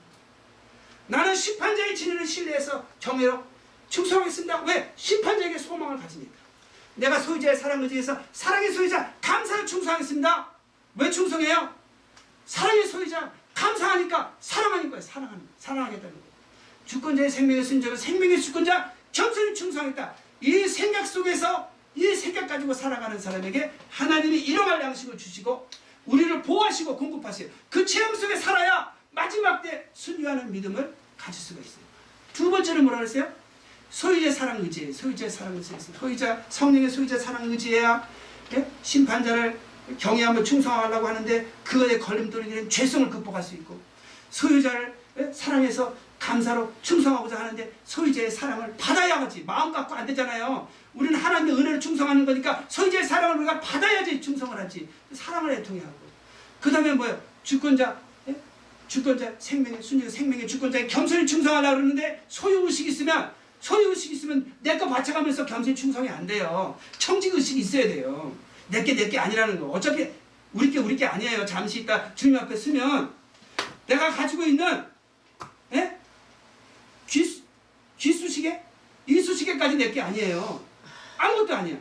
나는 심판자의 진리를 신뢰해서 경외로 충성하겠습니다. 왜? 심판자에게 소망을 가지니까. 내가 소유자의 사랑 의지에서 사랑의 소유자 감사를 충성하겠습니다. 왜 충성해요? 사랑의 소유자 감사하니까 사랑하니까 사랑하겠다는 거예요. 주권자의 생명의 순종은 생명의 주권자 겸손히 충성하겠다. 이 생각 속에서 이 생각 가지고 살아가는 사람에게 하나님이 일용할 양식을 주시고 우리를 보호하시고 공급하세요. 그 체험 속에 살아야 마지막 때 순교하는 믿음을 가질 수가 있어요. 두 번째는 뭐라 그랬어요? 소유자의 사랑 의지예요. 소유자의 사랑 의지예요. 소유자, 성령의 소유자 사랑 의지해야 심판자를 경외하며 충성하려고 하는데 그거에 걸림돌이는 죄성을 극복할 수 있고 소유자를 사랑해서 감사로 충성하고자 하는데 소유자의 사랑을 받아야 하지. 마음 갖고 안 되잖아요. 우리는 하나님의 은혜를 충성하는 거니까 소유자의 사랑을 우리가 받아야지 충성을 하지. 사랑을 애통해 하고. 그 다음에 뭐예요? 주권자, 생명의 순종, 생명의 주권자에 겸손히 충성하려고 그러는데 소유의식이 있으면 내 거 바쳐가면서 겸손히 충성이 안 돼요. 청지의식이 있어야 돼요. 내게 아니라는 거. 어차피 우리 게 아니에요. 잠시 있다 주님 앞에 서면 내가 가지고 있는 귀수시계? 이 수시계까지 내 게 아니에요. 아무것도 아니야.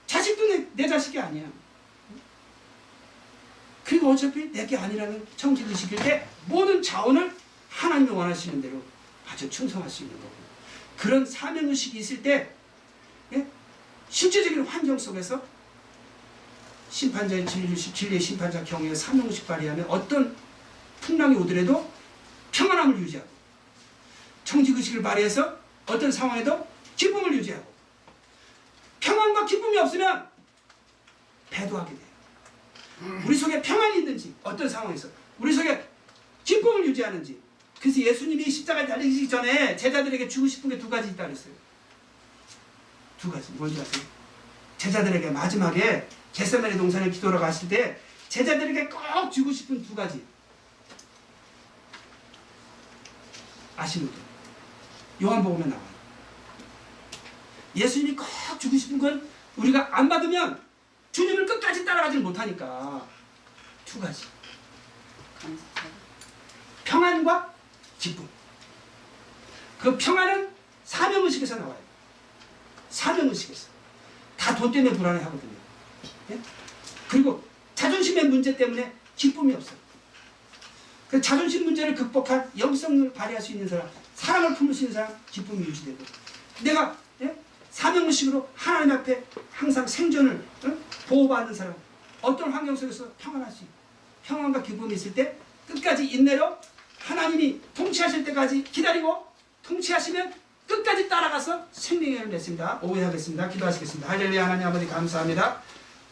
자식도 내 자식이 아니야. 그리고 어차피 내 게 아니라는 청지의식일 때 모든 자원을 하나님이 원하시는 대로 아주 충성할 수 있는 거고 그런 사명의식이 있을 때 실제적인 환경 속에서 심판자의 진리의 심판자 경외의 사명의식 발휘하면 어떤 풍랑이 오더라도 평안함을 유지하고 청지의식을 발휘해서 어떤 상황에도 기쁨을 유지하고 평안과 기쁨이 없으면 배도하게 돼요. 우리 속에 평안이 있는지 어떤 상황에서 우리 속에 기쁨을 유지하는지. 그래서 예수님이 십자가에 달리기 전에 제자들에게 주고 싶은 게 두 가지 있다 그랬어요. 두 가지. 뭔지 아세요? 제자들에게 마지막에 겟세마네 동산에 기도하러 갔을 때 제자들에게 꼭 주고 싶은 두 가지. 아시는 분? 요한복음에 나와요. 예수님이 꼭 주고 싶은 건 우리가 안 받으면 주님을 끝까지 따라가지 못하니까 두 가지. 평안과 기쁨. 그 평안은 사명의식에서 나와요. 사명의식에서. 다 돈 때문에 불안해하거든요. 예? 그리고 자존심의 문제 때문에 기쁨이 없어요. 그 자존심 문제를 극복한 영성을 발휘할 수 있는 사람, 사랑을 품을 수 있는 사람, 기쁨이 유지되고 내가 사명의식으로 하나님 앞에 항상 생존을 보호받는 사람, 어떤 환경 속에서 평안할 수 있고 평안과 기쁨이 있을 때 끝까지 인내로 하나님이 통치하실 때까지 기다리고 통치하시면 끝까지 따라가서 생명을 냈습니다. 오해하겠습니다. 기도하시겠습니다. 할렐루야. 하나님 아버지 감사합니다.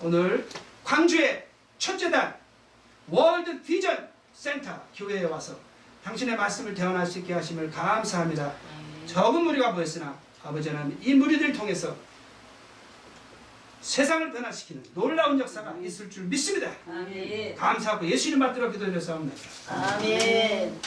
오늘 광주의 첫째 달 월드 비전 센터 교회에 와서 당신의 말씀을 대언할 수 있게 하심을 감사합니다. 적은 무리가 보였으나 아버지 하나님 이 무리들을 통해서 세상을 변화시키는 놀라운 역사가 있을 줄 믿습니다. 아멘. 감사하고 예수님 받들어 기도드렸사옵나이다. 아멘.